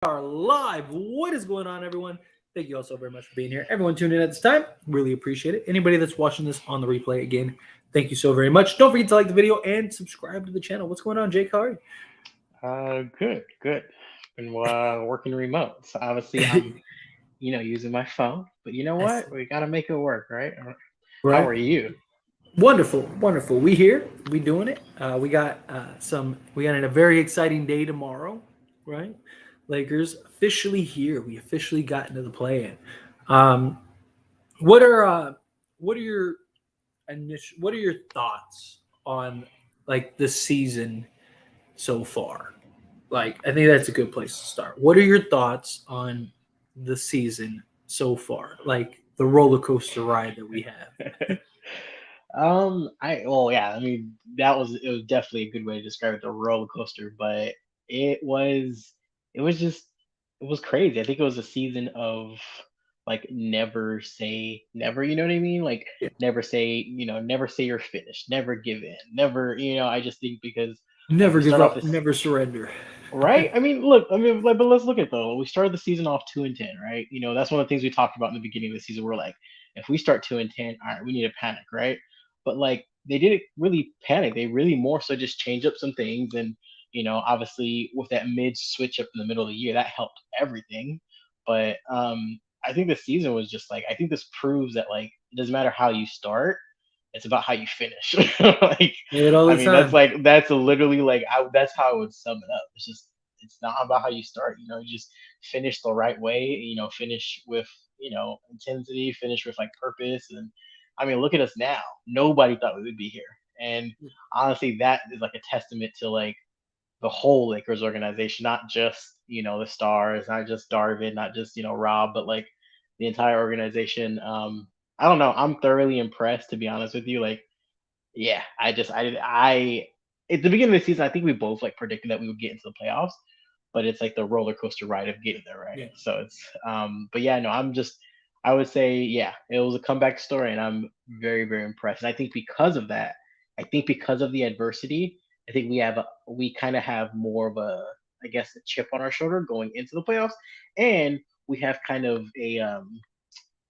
are live. What is going on, everyone? Thank you all so very much for being here. Everyone tuned in at this time, really appreciate it. Anybody that's watching this on the replay again, thank you so very much. Don't forget to like the video and subscribe to the channel. What's going on, Jake? How are Good. Been working remote, so obviously I'm, you? using my phone. But you know I what? see. We gotta make it work, right? How Right? are you? Wonderful, wonderful. We here, we doing it. We got a very exciting day tomorrow, right? Lakers officially here. We officially got into the play-in. Um, what are uh, what are your what are your thoughts on like the season so far? Like, I think that's a good place to start. What are your thoughts on the season so far? Like the roller coaster ride that we have. I mean it was definitely a good way to describe it, the roller coaster, but it was it was just it was crazy. I think it was a season of like never say never, you know what I mean? Like Yeah. never say you're finished, never give in, never, I just think because like Never we give start off up, this. never surrender. Right? I mean, but let's look at it though. We started the season off 2-10, right? That's one of the things we talked about in the beginning of the season. We're like, if we start 2-10, all right, we need to panic, right? But like, they didn't really panic. They really more so just changed up some things, and obviously with that mid switch up in the middle of the year, that helped everything. But I think the season was just like, I think this proves that like it doesn't matter how you start, it's about how you finish. Like, Say it all I the mean, that's time. like that's literally like that's how I would sum it up. It's not about how you start. You just finish the right way. Finish with intensity. Finish with like purpose. And I mean, look at us now. Nobody thought we would be here. And honestly, that is like a testament to like the whole Lakers organization, not just the stars, not just Darvin, not just Rob, but like the entire organization. I don't know. I'm thoroughly impressed, to be honest with you. Like, yeah, I did at the beginning of the season, I think we both like predicted that we would get into the playoffs, but it's like the roller coaster ride of getting there, right? Yeah. So but yeah, no, I would say, yeah, it was a comeback story, and I'm very, very impressed. And I think because of that, I think because of the adversity, I think we kind of have more of a, I guess, a chip on our shoulder going into the playoffs, and we have kind of a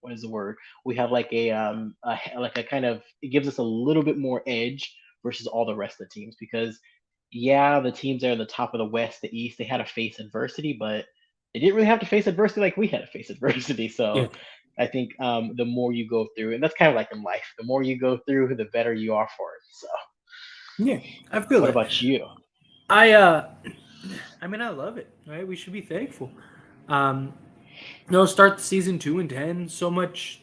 what is the word? We have like like a kind of, it gives us a little bit more edge versus all the rest of the teams, because yeah, the teams that are at the top of the West, the East, they had to face adversity, but they didn't really have to face adversity like we had to face adversity. Yeah. So I think the more you go through, and that's kind of like in life, the more you go through, the better you are for it. So Yeah. I feel what that. about you? I uh I mean, I love it, right? We should be thankful. Um start the season 2-10, so much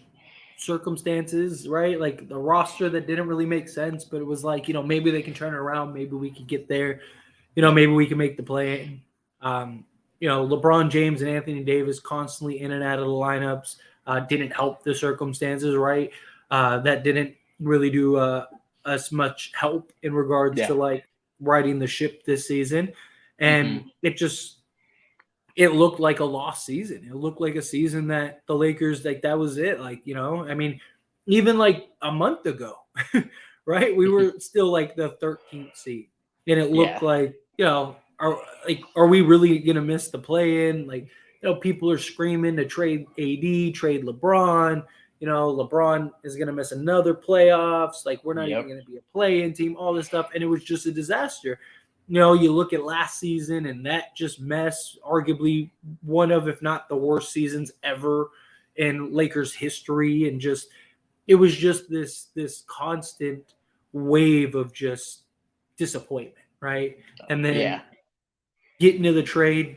circumstances, right? Like the roster that didn't really make sense, but it was like, maybe they can turn it around, maybe we could get there, maybe we can make the play. Um, LeBron James and Anthony Davis constantly in and out of the lineups didn't help the circumstances, right? That didn't really do us much help in regards Yeah. to like riding the ship this season. Hmm. And it looked like a lost season. It looked like a season that the Lakers, like, that was it. Like, I mean, even like a month ago, right? We were still like the 13th seed. And it looked Yeah. like, are we really gonna miss the play in? Like, people are screaming to trade AD, trade LeBron. LeBron is gonna miss another playoffs. Like, we're not even Yep. gonna be a play-in team, all this stuff. And it was just a disaster. You look at last season and that just mess, arguably one of, if not the worst seasons ever in Lakers history. And just, it was just this constant wave of just disappointment, right? And then Yeah. getting to the trade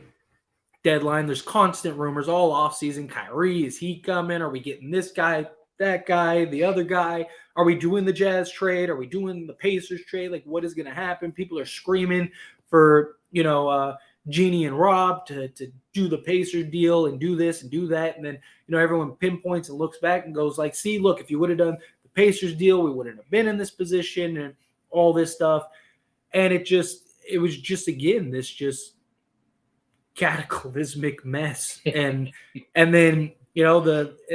deadline, there's constant rumors all off season. Kyrie, is he coming? Are we getting this guy, that guy, the other guy? Are we doing the Jazz trade? Are we doing the Pacers trade? Like, what is going to happen? People are screaming for Jeannie and Rob to do the Pacers deal and do this and do that. And then everyone pinpoints and looks back and goes like, see, look, if you would have done the Pacers deal, we wouldn't have been in this position and all this stuff. And it was just, again, this just cataclysmic mess. And then and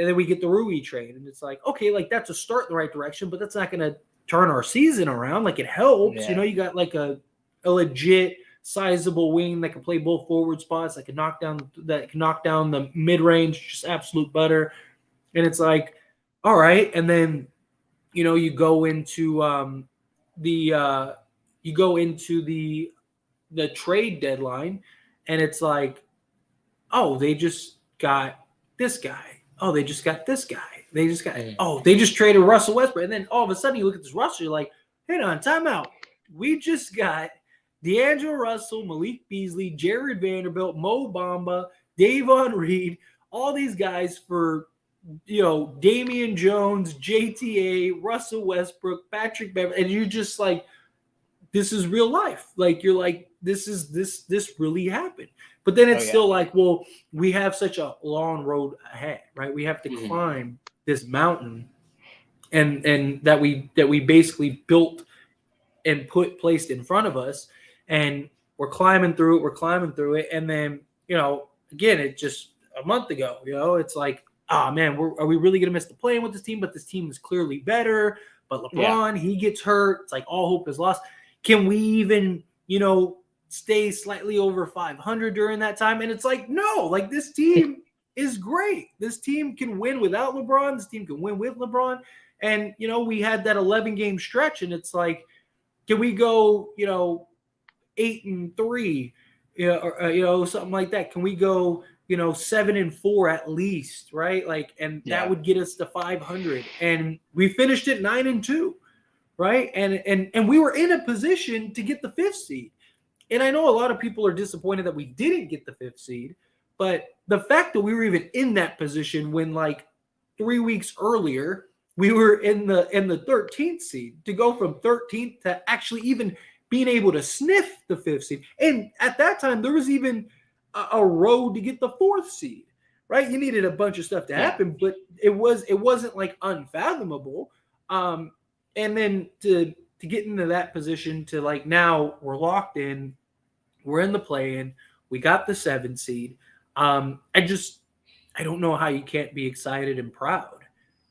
then we get the Rui trade, and it's like, okay, like that's a start in the right direction, but that's not going to turn our season around. Like, it helps, Yeah. you got like a legit sizable wing that can play both forward spots, that can knock down the mid range, just absolute butter. And it's like, all right, and then you go into the you go into the trade deadline, and it's like, oh, they just got this guy. Oh, they just got this guy. They just traded Russell Westbrook. And then all of a sudden you look at this roster, you're like, hang on, time out. We just got D'Angelo Russell, Malik Beasley, Jared Vanderbilt, Mo Bamba, Davon Reed, all these guys for Damian Jones, JTA, Russell Westbrook, Patrick Beverley, and you're just like, this is real life. Like, you're like, this really happened. But then it's still like, well, we have such a long road ahead, right? We have to climb this mountain, and that we basically built and placed in front of us, and we're climbing through it. And then, again, it just a month ago, it's like, oh man, are we really gonna miss the playing with this team? But this team is clearly better. But LeBron, he gets hurt. It's like all hope is lost. Can we even, stay slightly over 500 during that time? And it's like, no, like, this team is great. This team can win without LeBron. This team can win with LeBron. And, we had that 11-game stretch, and it's like, can we go, 8-3, or something like that? Can we go, 7-4 at least, right? Like, and that would get us to 500. And we finished at 9-2, right? And we were in a position to get the 5th seed. And I know a lot of people are disappointed that we didn't get the 5th seed, but the fact that we were even in that position when, like, 3 weeks earlier we were in the 13th seed, to go from 13th to actually even being able to sniff the 5th seed. And at that time, there was even a road to get the 4th seed, right? You needed a bunch of stuff to happen, but it wasn't like unfathomable. And then to get into that position, to, like, now we're locked in, we're in the play-in, we got the 7th seed. I don't know how you can't be excited and proud.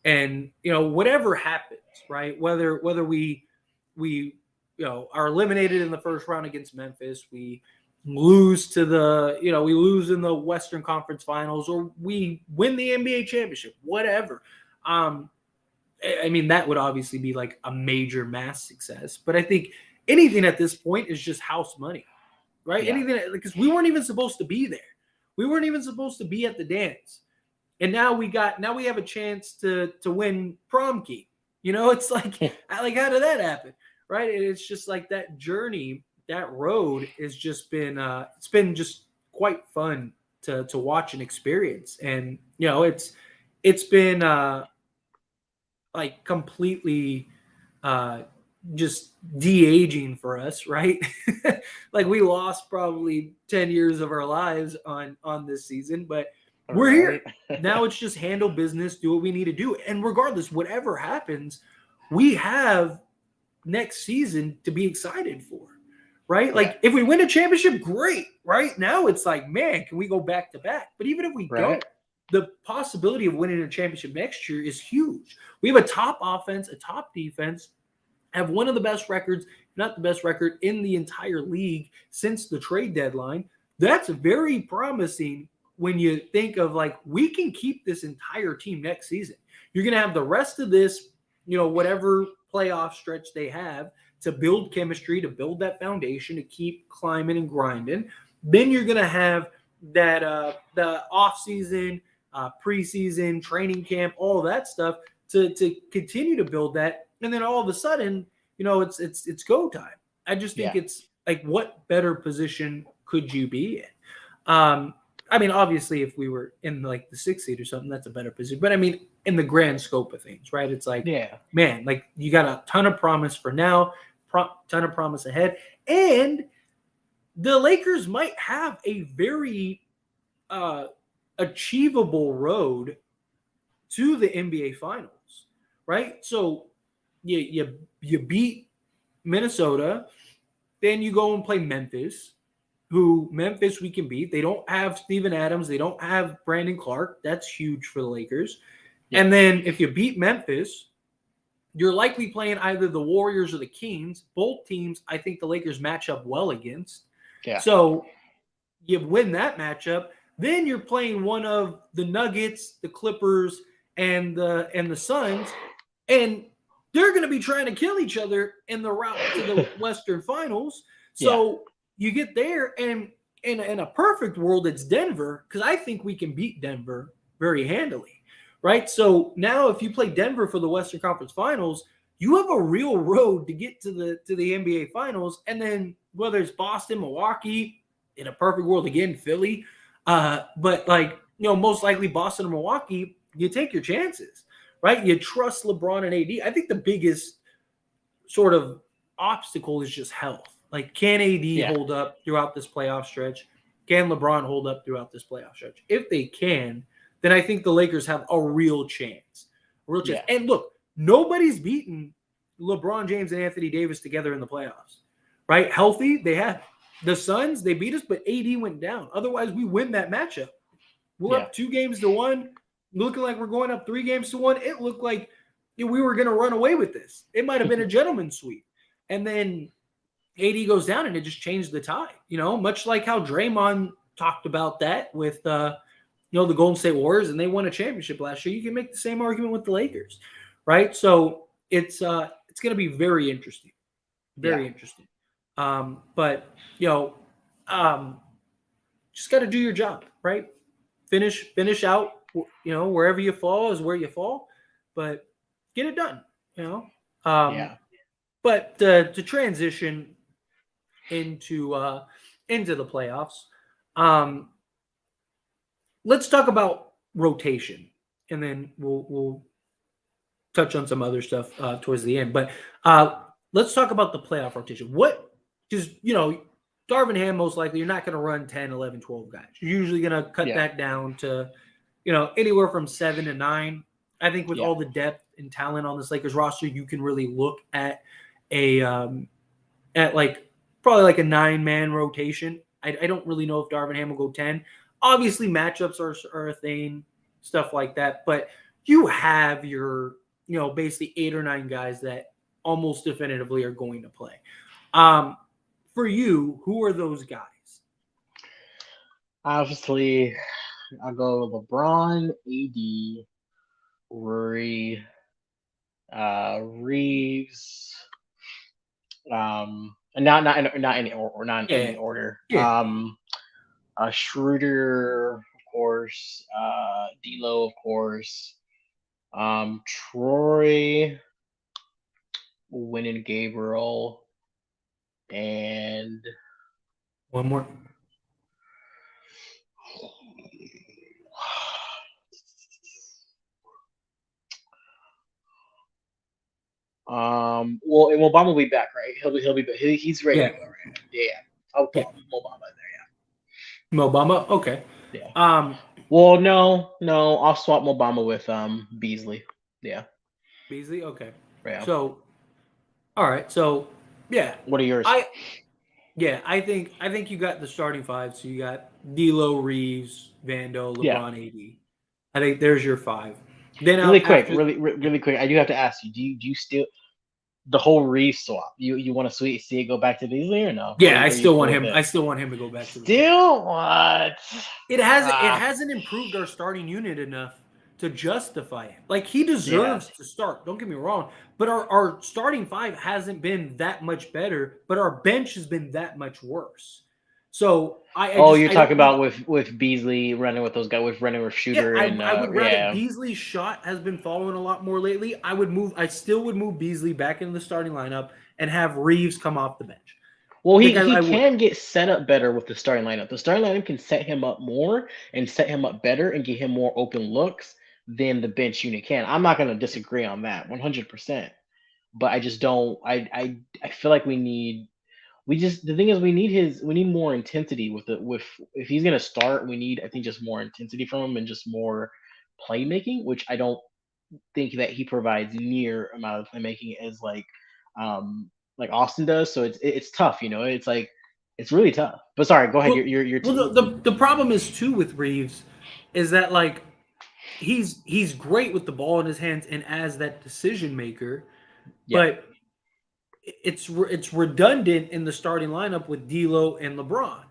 And, whatever happens, right? Whether we are eliminated in the first round against Memphis, we lose to we lose in the Western Conference Finals, or we win the NBA championship, whatever. I mean, that would obviously be like a major mass success. But I think anything at this point is just house money, right? Yeah. Anything, because we weren't even supposed to be there. We weren't even supposed to be at the dance. And now we have a chance to win prom key. It's like, how did that happen? Right? And it's just like that journey, that road has just been it's been just quite fun to watch and experience. And it's been like completely just de-aging for us, right? Like, we lost probably 10 years of our lives on this season, but we're here. Now it's just handle business, do what we need to do. And regardless, whatever happens, we have next season to be excited for, right? Like, if we win a championship, great, right? Now it's like, man, can we go back to back? But even if we don't, the possibility of winning a championship next year is huge. We have a top offense, a top defense, have one of the best records, if not the best record in the entire league since the trade deadline. That's very promising when you think of, like, we can keep this entire team next season. You're going to have the rest of this, whatever playoff stretch they have, to build chemistry, to build that foundation, to keep climbing and grinding. Then you're going to have that the offseason, preseason, training camp, all of that stuff to continue to build that. And then all of a sudden, it's go time. I just think it's like, what better position could you be in? I mean, obviously, if we were in like the 6th seed or something, that's a better position. But I mean, in the grand scope of things, right? It's like, man, like, you got a ton of promise for now, ton of promise ahead. And the Lakers might have a very achievable road to the NBA Finals, right? So you beat Minnesota, then you go and play Memphis, Memphis we can beat. They don't have Steven Adams. They don't have Brandon Clark. That's huge for the Lakers. Yeah. And then if you beat Memphis, you're likely playing either the Warriors or the Kings. Both teams, I think the Lakers match up well against. Yeah. So you win that matchup, then you're playing one of the Nuggets, the Clippers, and the Suns, and they're going to be trying to kill each other in the route to the Western Finals. Yeah. So you get there, and in a perfect world, it's Denver because I think we can beat Denver very handily, right? So now, if you play Denver for the Western Conference Finals, you have a real road to get to the NBA Finals, and then whether it's Boston, Milwaukee, in a perfect world again, Philly, but like most likely Boston or Milwaukee, you take your chances, right? You trust LeBron and AD. I think the biggest sort of obstacle is just health. Like, can AD Yeah. hold up throughout this playoff stretch? Can LeBron hold up throughout this playoff stretch? If they can, then I think the Lakers have a real chance. A real chance. Yeah. And look, nobody's beaten LeBron James and Anthony Davis together in the playoffs, right? Healthy, they have. The Suns, they beat us, but AD went down. Otherwise, we win that matchup. We're Yeah. up 2-1, looking like we're going up 3-1. It looked like we were going to run away with this. It might have been a gentleman's sweep. And then AD goes down and it just changed the tide, much like how Draymond talked about that with, the Golden State Warriors, and they won a championship last year. You can make the same argument with the Lakers, right? So it's going to be very interesting, Yeah. very interesting. But, just got to do your job, right? Finish out, wherever you fall is where you fall, but get it done, you know. Um, Yeah. but to transition into the playoffs, um, let's talk about rotation, and then we'll touch on some other stuff towards the end. But let's talk about the playoff rotation. What, because, Darvin Ham, most likely, you're not going to run 10, 11, 12 guys. You're usually going to cut Yeah. that down to, anywhere from 7 to 9. I think with Yeah. all the depth and talent on this Lakers roster, you can really look at like probably like a 9-man rotation. I don't really know if Darvin Ham will go 10. Obviously, matchups are a thing, stuff like that. But you have your, basically 8 or 9 guys that almost definitively are going to play. For you, who are those guys? Obviously, I'll go LeBron, AD, Rory, Reeves, and not any or not in Yeah, any order. yeah. Schroeder, of course. D'Lo, of course. Troy, Winning Gabriel, and One more. well, and Obama will be back, right? He's ready to Yeah, go, right? Yeah, I'll yeah. throw Obama Mobama. Okay. there. Yeah. Um, Well, no, I'll swap Obama with Beasley. Yeah, Beasley. Okay. yeah. So, all right. So, yeah, What are yours? I yeah, I think you got the starting five. So you got D'Lo, Reeves, Vando, Yeah. LeBron, AD. I think there's your five. Then Really out quick, after, really quick. I do have to ask you: Do you still the whole Reeves swap? You want to see it go back to Beasley or no? Or yeah, I are you still cool want with him. it? I still want him to go back to the Clippers. Still what? It Ah, hasn't improved our starting unit enough to justify it. Like, he yeah. deserves to start. Don't get me wrong, but our starting five hasn't been that much better, but our bench has been that much worse. So Oh, you're I talking don't know. about with Beasley running with those guys, with running with Yeah, Shooter and I would rather yeah, Beasley's shot has been following a lot more lately. I still would move Beasley back into the starting lineup and have Reeves come off the bench. well, Like, he I would. can get set up better with the starting lineup. The starting lineup can set him up more and set him up better and get him more open looks than the bench unit can. I'm not going to disagree on that 100%. But I just don't. I feel like we just the thing is we need more intensity with if he's going to start, we need I think just more intensity from him and just more playmaking, which I don't think that he provides near amount of playmaking as like Austin does. So it's tough, It's like it's really tough. But sorry, go ahead. Well, Your the problem is too with Reeves is that, like, he's great with the ball in his hands and as that decision maker, yeah, but it's redundant in the starting lineup with D'Lo and LeBron.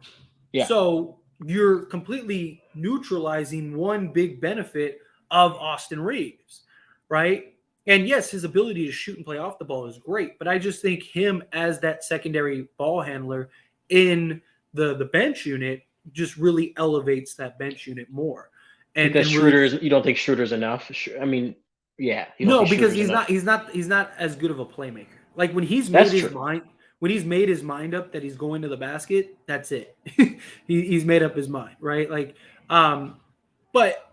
Yeah. So you're completely neutralizing one big benefit of Austin Reeves, right? And yes, his ability to shoot and play off the ball is great, but I just think him as that secondary ball handler in the bench unit just really elevates that bench unit more. Because And really You don't think Schroeder's enough? I mean, yeah, you don't no, think because Schroeder's he's enough. not he's not as good of a playmaker. Like That's true. when he's made his mind up that he's going to the basket, that's it. He's made up his mind, right? Like um but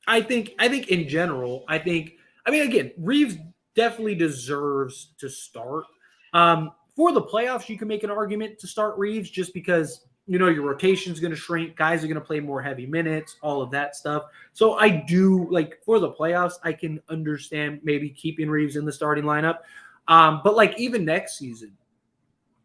I think in general, I mean again, Reeves definitely deserves to start. For the playoffs, you can make an argument to start Reeves just because your rotation's going to shrink, guys are going to play more heavy minutes, all of that stuff. So I do like for the playoffs, I can understand maybe keeping Reeves in the starting lineup. But like even next season,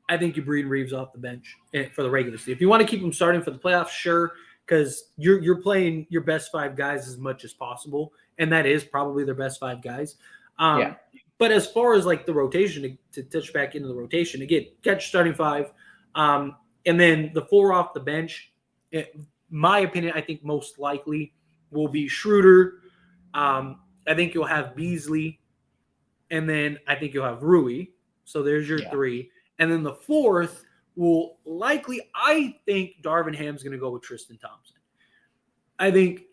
I think you bring Reeves off the bench for the regular season. If you want to keep him starting for the playoffs, sure, because you're playing your best five guys as much as possible, and that is probably their best five guys. Yeah. But as far as like the rotation, to touch back into the rotation again, catch starting five, and then the four off the bench. My opinion, I think most likely will be Schroeder. I think you'll have Beasley, and then I think you'll have Rui. So there's your Yeah. three. And then the fourth will likely, I think Darvin Ham's going to go with Tristan Thompson. I think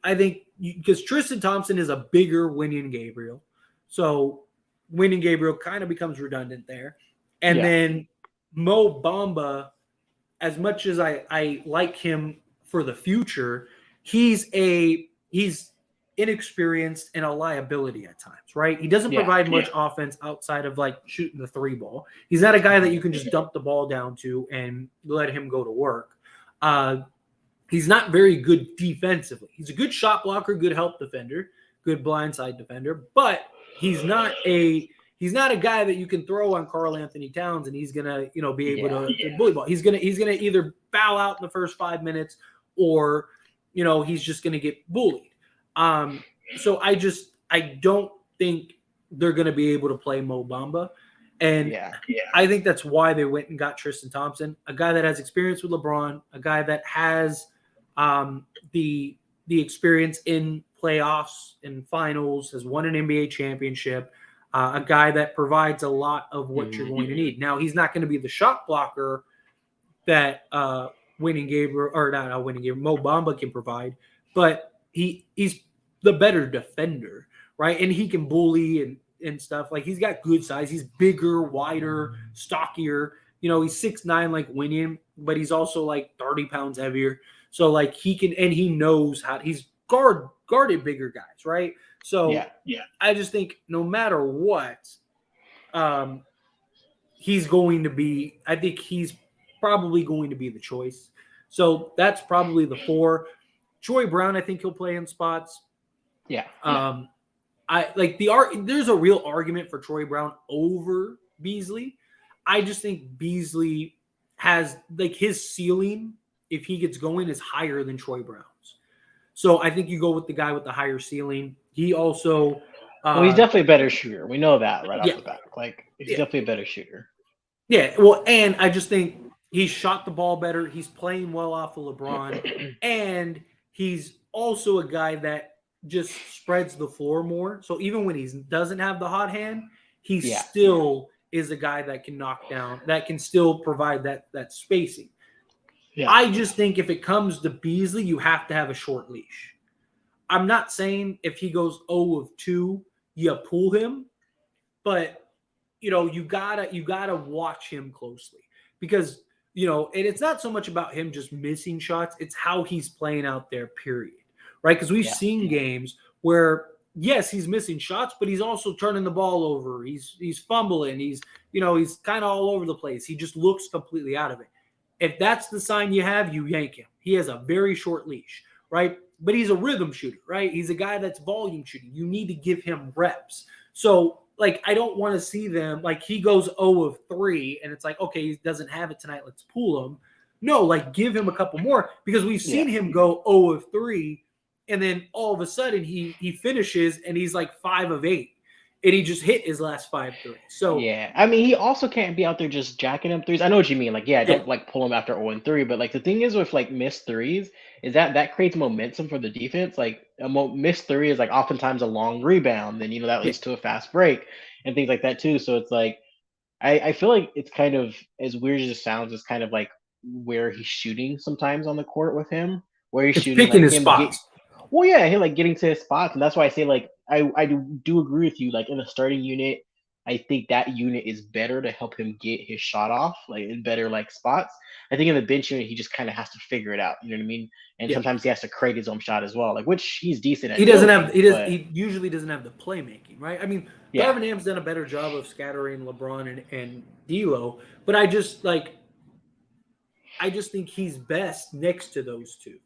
because Tristan Thompson is a bigger Winning Gabriel. So Winning Gabriel kind of becomes redundant there. And then Mo Bamba, as much as I like him for the future, he's inexperienced and a liability at times, right? He doesn't provide much offense outside of like shooting the three ball. He's not a guy that you can just dump the ball down to and let him go to work. He's not very good defensively. He's a good shot blocker, good help defender, good blindside defender, but he's not a guy that you can throw on Karl Anthony Towns and he's gonna be able to bully ball. He's gonna either foul out in the first 5 minutes or he's just gonna get bullied. So I don't think they're gonna be able to play Mo Bamba. And I think that's why they went and got Tristan Thompson, a guy that has experience with LeBron, a guy that has the experience in playoffs and finals, has won an NBA championship, a guy that provides a lot of what you're going to need. Now, he's not going to be the shot blocker that Winning Gabriel, or not Winning Gabriel, Mo Bamba can provide, but he's the better defender, right? And he can bully and stuff. Like he's got good size. He's bigger, wider, stockier. He's 6'9" like Winning, but he's also like 30 pounds heavier. So like he can, and he knows how he's guarded bigger guys, right? So I just think no matter what, he's going to be. I think he's probably going to be the choice. So that's probably the four. Troy Brown, I think he'll play in spots. I like there's a real argument for Troy Brown over Beasley. I just think Beasley has like his ceiling, if he gets going, is higher than Troy Brown's. So I think you go with the guy with the higher ceiling. He also he's definitely a better shooter. We know that right off the bat. Like he's definitely a better shooter. Yeah, well, and I just think he's shot the ball better. He's playing well off of LeBron, and he's also a guy that just spreads the floor more. So even when he doesn't have the hot hand, he still is a guy that can knock down, that can still provide that spacing. Yeah. I just think if it comes to Beasley, you have to have a short leash. I'm not saying if he goes 0 of 2, you pull him, but you gotta watch him closely because and it's not so much about him just missing shots; it's how he's playing out there. Period. Right? Because we've seen games where yes, he's missing shots, but he's also turning the ball over. He's fumbling. He's kind of all over the place. He just looks completely out of it. If that's the sign you have, you yank him. He has a very short leash, right? But he's a rhythm shooter, right? He's a guy that's volume shooting. You need to give him reps. So, like, I don't want to see them, like, he goes 0 of 3, and it's like, okay, he doesn't have it tonight. Let's pull him. No, like, give him a couple more because we've seen him go 0 of 3, and then all of a sudden he finishes, and he's like 5 of 8. and he just hit his last 5 threes. So Yeah, I mean, he also can't be out there just jacking up threes. I know what you mean. Like, yeah, yeah, don't like pull him after 0 and 3, but like the thing is with like missed threes is that that creates momentum for the defense. Like a missed three is like oftentimes a long rebound, then that yeah, leads to a fast break and things like that too. So it's like I feel like it's kind of as weird as it sounds, it's kind of like where he's shooting sometimes on the court with him, where he's it's shooting picking like his him get spots. well, yeah, he like getting to his spots, and that's why I say like I do agree with you. Like in the starting unit, I think that unit is better to help him get his shot off, like in better like spots. I think in the bench unit, he just kind of has to figure it out. You know what I mean? And Yeah. sometimes he has to create his own shot as well, like which he's decent He at doesn't have doing. he does But he usually doesn't have the playmaking, right? I mean, yeah, Darvin Ham's done a better job of scattering LeBron and D'Lo, but I just think he's best next to those two, yeah,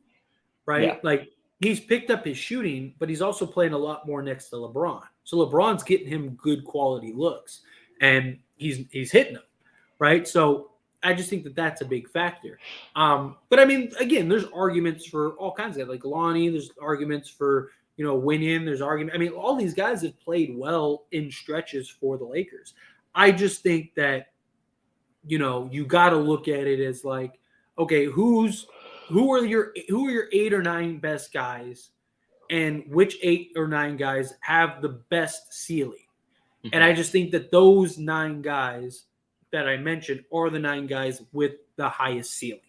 right? Like he's picked up his shooting, but he's also playing a lot more next to LeBron. So LeBron's getting him good quality looks, and he's hitting them, right? So I just think that that's a big factor. But I mean, again, there's arguments for all kinds of like Lonnie. There's arguments for Winion. There's argument. I mean, all these guys have played well in stretches for the Lakers. I just think that you got to look at it as like, okay, who are your 8 or 9 best guys, and which 8 or 9 guys have the best ceiling? And hmm I just think that those 9 guys that I mentioned are the 9 guys with the highest ceiling.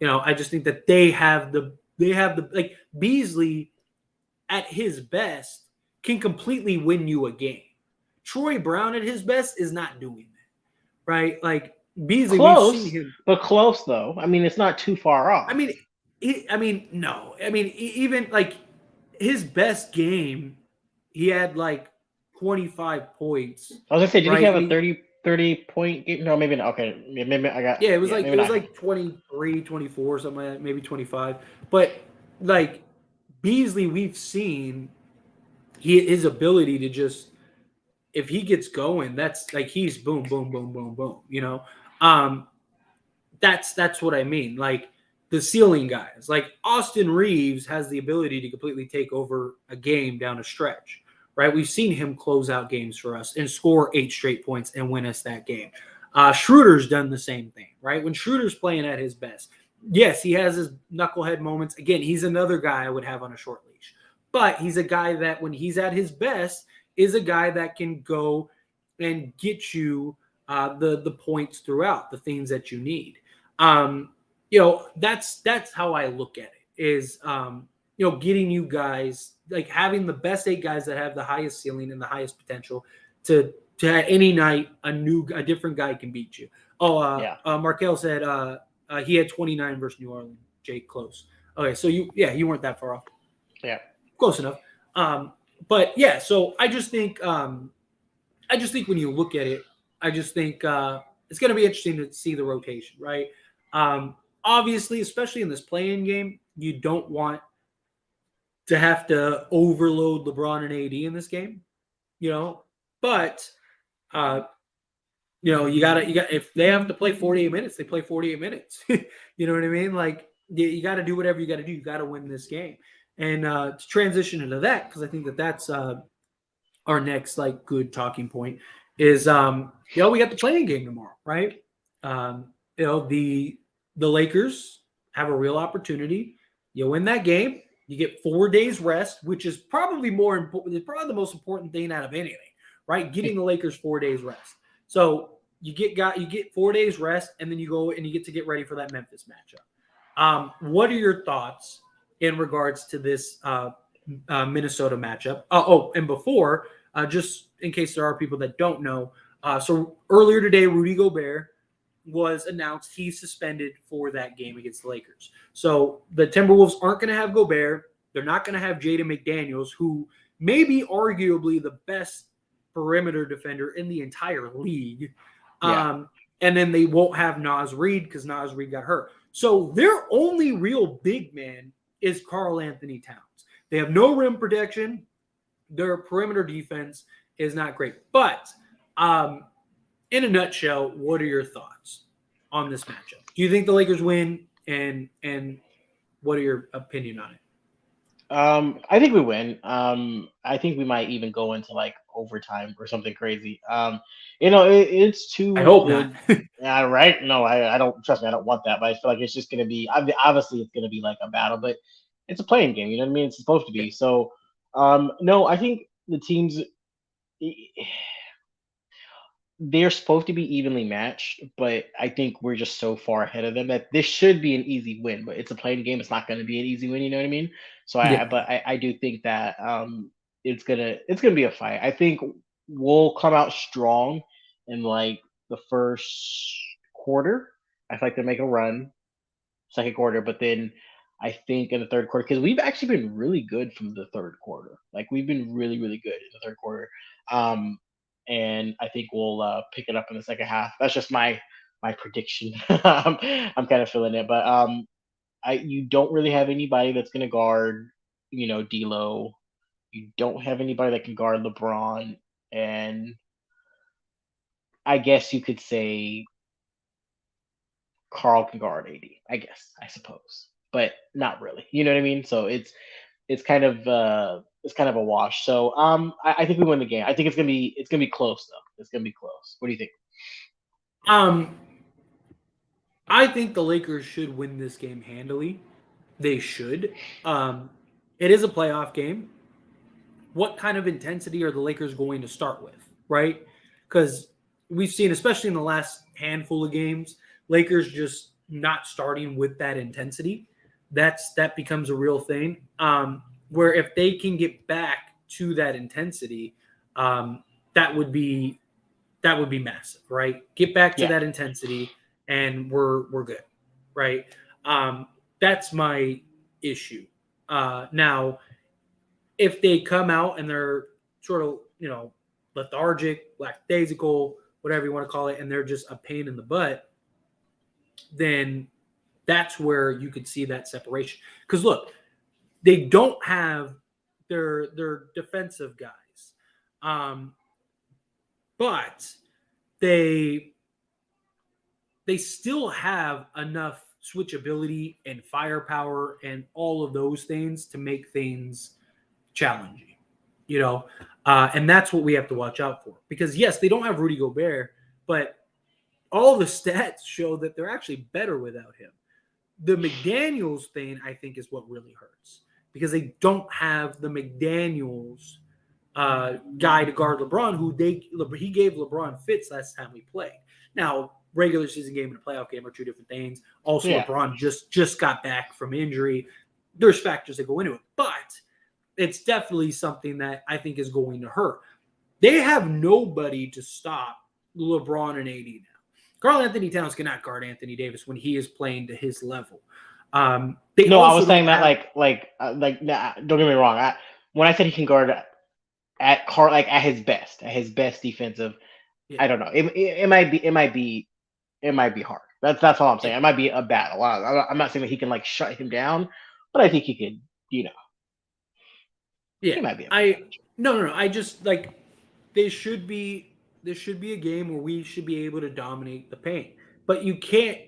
I just think that they have the like Beasley at his best can completely win you a game. Troy Brown at his best is not doing that, right? Like Beasley, we've seen close, him. but close though. I mean, it's not too far I off. mean, no. I mean, even like his best game, he had like 25 points, I was gonna say, did he right? have And a he 30 point game? No, maybe not. Okay, maybe I got. Yeah, it was Yeah, like maybe it was not. like 23, 24, something like that, maybe 25. But like Beasley, we've seen his ability to just if he gets going, that's like he's boom, boom, boom, boom, boom. Um, that's what I mean. Like the ceiling guys, like Austin Reeves has the ability to completely take over a game down a stretch, right? We've seen him close out games for us and score 8 straight points and win us that game. Schroeder's done the same thing, right? When Schroeder's playing at his best, yes, he has his knucklehead moments. Again, he's another guy I would have on a short leash, but he's a guy that when he's at his best is a guy that can go and get you the points throughout the things that you need. That's how I look at it is getting you guys like having the best 8 guys that have the highest ceiling and the highest potential to at any night a different guy can beat you. Oh, Yeah, Markel said he had 29 versus New Orleans. Jake close. Okay, so you weren't that far off. yeah. Close enough. But yeah, so I just think when you look at it, I just think it's going to be interesting to see the rotation, right? Obviously, especially in this playing game, you don't want to have to overload LeBron and AD in this game, you know. But uh, you got if they have to play 48 minutes, they play 48 minutes. You know what I mean? Like you got to do whatever you got to do. You got to win this game. And to transition into that, because I think that's our next like good talking point is we got the playing game tomorrow, right? The Lakers have a real opportunity. You win that game, you get 4 days rest, which is probably more important. It's probably the most important thing out of anything, right? Getting the Lakers 4 days rest. So you get 4 days rest, and then you go and you get to get ready for that Memphis matchup. What are your thoughts in regards to this Minnesota matchup? And before, just in case there are people that don't know, so earlier today, Rudy Gobert was announced he's suspended for that game against the Lakers. So the Timberwolves aren't going to have Gobert. They're not going to have Jaden McDaniels, who may be arguably the best perimeter defender in the entire league. Yeah. And then they won't have Naz Reid because Naz Reid got hurt. So their only real big man is Karl Anthony Towns. They have no rim protection. Their perimeter defense is not great. But in a nutshell, what are your thoughts on this matchup? Do you think the Lakers win? And what are your opinion on it? I think we win. I think we might even go into like overtime or something crazy. It's I too hope not. good. Yeah, right. No, I don't trust me. I don't want that, but I feel like it's just gonna be. Obviously, it's gonna be like a battle, but it's a playing game. You know what I mean? It's supposed to Yeah. be. So, no, I think the teams they're supposed to be evenly matched, but I think we're just so far ahead of them that this should be an easy win. But it's a playing game; it's not going to be an easy win. You know what I mean? So Yeah. I do think that it's gonna be a fight. I think we'll come out strong in like the first quarter. I feel like they make a run second quarter, but then I think in the third quarter, because we've actually been really good from the third quarter. Like we've been really, really good in the third quarter. Um, and I think we'll pick it up in the second half. That's just my prediction. I'm kind of feeling it, but you don't really have anybody that's going to guard, D'Lo. You don't have anybody that can guard LeBron, and I guess you could say Carl can guard AD. I guess, I suppose, but not really. You know what I mean? So it's kind of a wash. So I think we win the game. I think it's gonna be close though. It's gonna be close. What do you think? Um, I think the Lakers should win this game handily. They should. Um, it is a playoff game. What kind of intensity are the Lakers going to start with, right? Because we've seen, especially in the last handful of games, Lakers just not starting with that intensity. That becomes a real thing. Where if they can get back to that intensity, um, that would be that would be massive, right? Get back to Yeah, that intensity, and we're good, right? That's my issue. Now, if they come out and they're sort of lethargic, lackadaisical, whatever you want to call it, and they're just a pain in the butt, then that's where you could see that separation. Because look, they don't have their defensive guys, um, but they they still have enough switchability and firepower and all of those things to make things challenging, you know, and that's what we have to watch out for. Because yes, they don't have Rudy Gobert, but all the stats show that they're actually better without him. The McDaniels thing, I think, is what really hurts because they don't have the McDaniels guy to guard LeBron, he gave LeBron fits last time we played. Now, regular season game and a playoff game are two different things. Also, yeah, LeBron just got back from injury. There's factors that go into it, but it's definitely something that I think is going to hurt. They have nobody to stop LeBron and AD now. Carl Anthony Towns cannot guard Anthony Davis when he is playing to his level. They no, I also was saying don't that have, nah, don't get me wrong. When I said he can guard at his best defensive, yeah, I don't know. It might be hard. That's all I'm yeah, saying. It might be a battle. I'm not saying that he can like shut him down, but I think he could. yeah. He might be able to I manage. no. I just like they should be. This should be a game where we should be able to dominate the paint, but you can't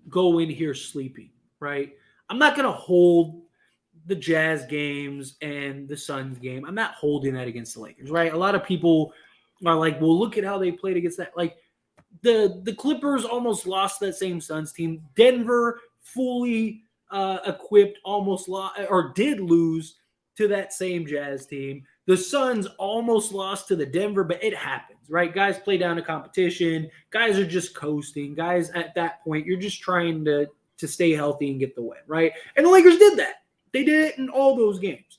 go in here sleeping, right? I'm not going to hold the Jazz games and the Suns game. I'm not holding that against the Lakers, right? A lot of people are like, well, look at how they played against that. Like the Clippers almost lost that same Suns team. Denver fully equipped almost lost or did lose to that same Jazz team. The Suns almost lost to the Denver, but it happens, right? Guys play down to competition. Guys are just coasting. Guys at that point, you're just trying to stay healthy and get the win, right? And the Lakers did that. They did it in all those games.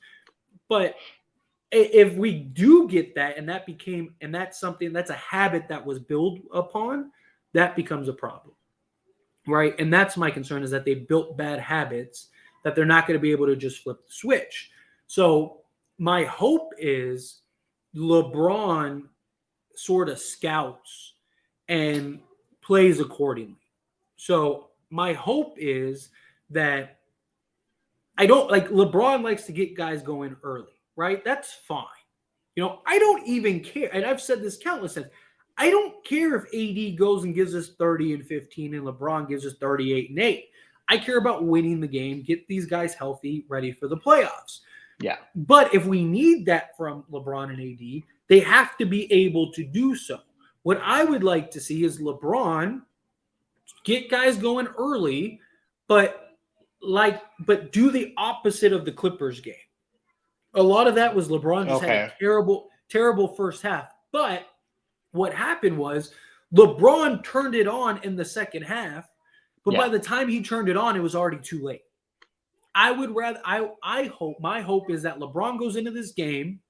But if we do get that and that's something that's a habit that was built upon, that becomes a problem, right? And that's my concern is that they built bad habits that they're not going to be able to just flip the switch. So my hope is LeBron sort of scouts and plays accordingly. So my hope is that I don't like LeBron likes to get guys going early, right? That's fine. I don't even care. And I've said this countless times. I don't care if AD goes and gives us 30 and 15 and LeBron gives us 38 and 8. I care about winning the game, get these guys healthy, ready for the playoffs. Yeah. But if we need that from LeBron and AD, they have to be able to do so. What I would like to see is LeBron get guys going early, but but do the opposite of the Clippers game. A lot of that was LeBron just had a Okay. terrible first half. But what happened was LeBron turned it on in the second half, but by Yeah. the time he turned it on, it was already too late. I would rather I hope my hope is that LeBron goes into this game.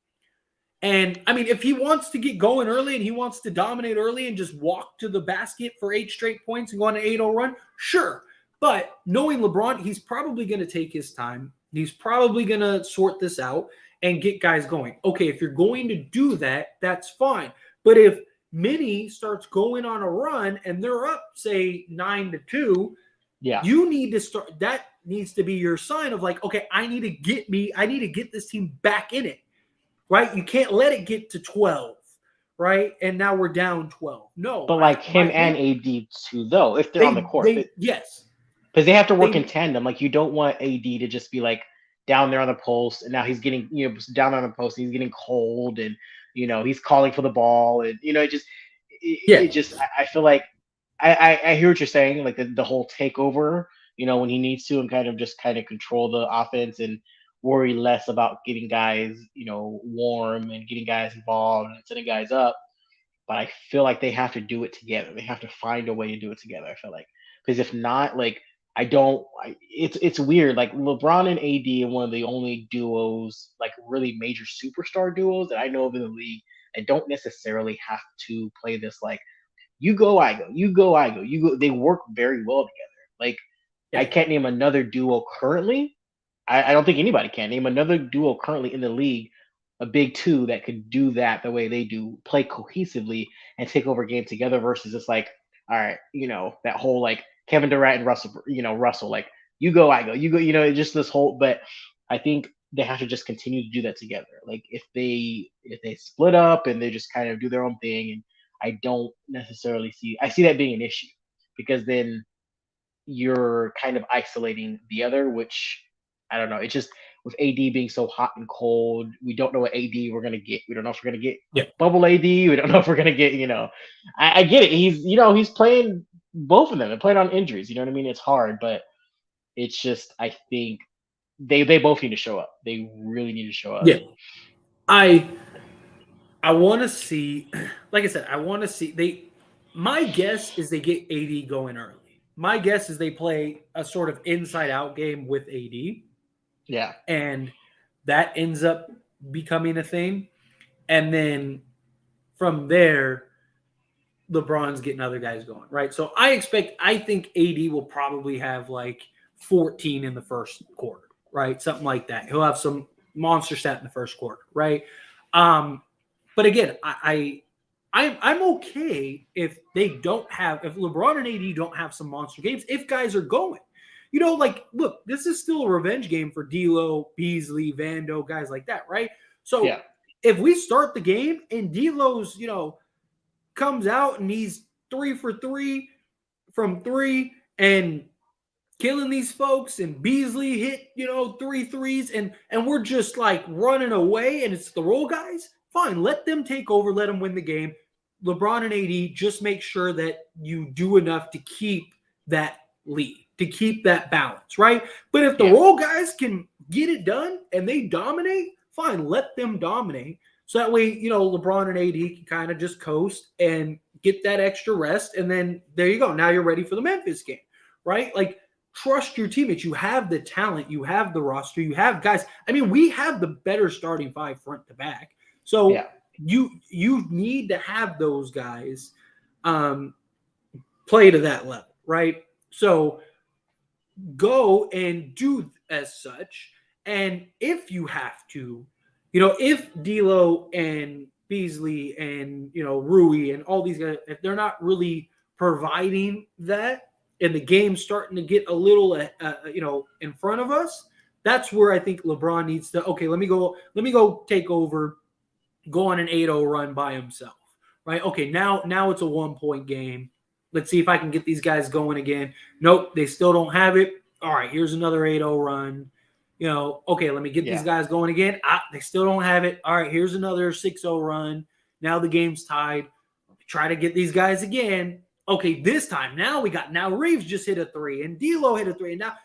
And I mean, if he wants to get going early and he wants to dominate early and just walk to the basket for 8 straight points and go on an 8-0 run, sure. But knowing LeBron, he's probably going to take his time. He's probably going to sort this out and get guys going. Okay, if you're going to do that, that's fine. But if Minnie starts going on a run and they're up, say 9-2, Yeah. you need to start. That needs to be your sign of like, okay, I need to get this team back in it. Right? You can't let it get to 12, right? And now we're down 12. No, But like my him and hope AD too, though, if they're on the they court, they yes. because they have to work in They tandem. Like you don't want AD to just be like down there on the post, and now he's getting down on the post, and he's getting cold, and he's calling for the ball, and it yeah. just I feel like I hear what you're saying, like the whole takeover, when he needs to, and kind of control the offense and worry less about getting guys, warm and getting guys involved and setting guys up. But I feel like they have to do it together. They have to find a way to do it together. I feel like because if not, like I don't. It's weird. Like LeBron and AD are one of the only duos, like really major superstar duos that I know of in the league, and don't necessarily have to play this like you go, I go, you go, I go, you go. They work very well together. Like I Yeah. can't name another duo currently. I don't think anybody can name another duo currently in the league, a big two that could do that the way they do, play cohesively and take over a game together versus just like, all right, that whole like Kevin Durant and Russell, like you go, I go, you go, just this whole. But I think they have to just continue to do that together. Like if they split up and they just kind of do their own thing, and I don't necessarily I see that being an issue because then you're kind of isolating the other, which I don't know. It's just with AD being so hot and cold, we don't know what AD we're gonna get. We don't know if we're gonna get Yeah. bubble AD. We don't know if we're gonna get. I get it. He's playing both of them and playing on injuries. You know what I mean? It's hard, but it's just I think they both need to show up. They really need to show up. Yeah. I I want to see, like I said, I want to see they. My guess is they get AD going early. My guess is they play a sort of inside out game with AD, Yeah. and that ends up becoming a thing. And then from there, LeBron's getting other guys going, right? So I think AD will probably have like 14 in the first quarter, right? Something like that. He'll have some monster stat in the first quarter, right? Um, but again, I'm okay if if LeBron and AD don't have some monster games, if guys are going. Like, look, this is still a revenge game for D'Lo, Beasley, Vando, guys like that, right? So Yeah. if we start the game and D'Lo's, comes out and he's 3 for 3 from three and killing these folks, and Beasley hit, three threes, and we're just like running away, and it's the role guys. Fine, let them take over, let them win the game. LeBron and AD, just make sure that you do enough to keep that lead, to keep that balance, right? But if the Yeah. role guys can get it done and they dominate, fine, let them dominate. So that way, LeBron and AD can kind of just coast and get that extra rest. And then there you go. Now you're ready for the Memphis game, right? Like, trust your teammates. You have the talent, you have the roster, you have guys. I mean, we have the better starting five front to back. So Yeah. you need to have those guys play to that level, right? So go and do as such. And if you have to, if D'Lo and Beasley and Rui and all these guys, if they're not really providing that, and the game's starting to get a little, in front of us, that's where I think LeBron needs to. Okay, let me go take over, go on an 8-0 run by himself, right? Okay, now it's a 1-point game. Let's see if I can get these guys going again. Nope, they still don't have it. All right, here's another 8-0 run. Okay, let me get these guys going again. They still don't have it. All right, here's another 6-0 run. Now the game's tied. Try to get these guys again. Okay, this time now Reeves just hit a three and D'Lo hit a three, and now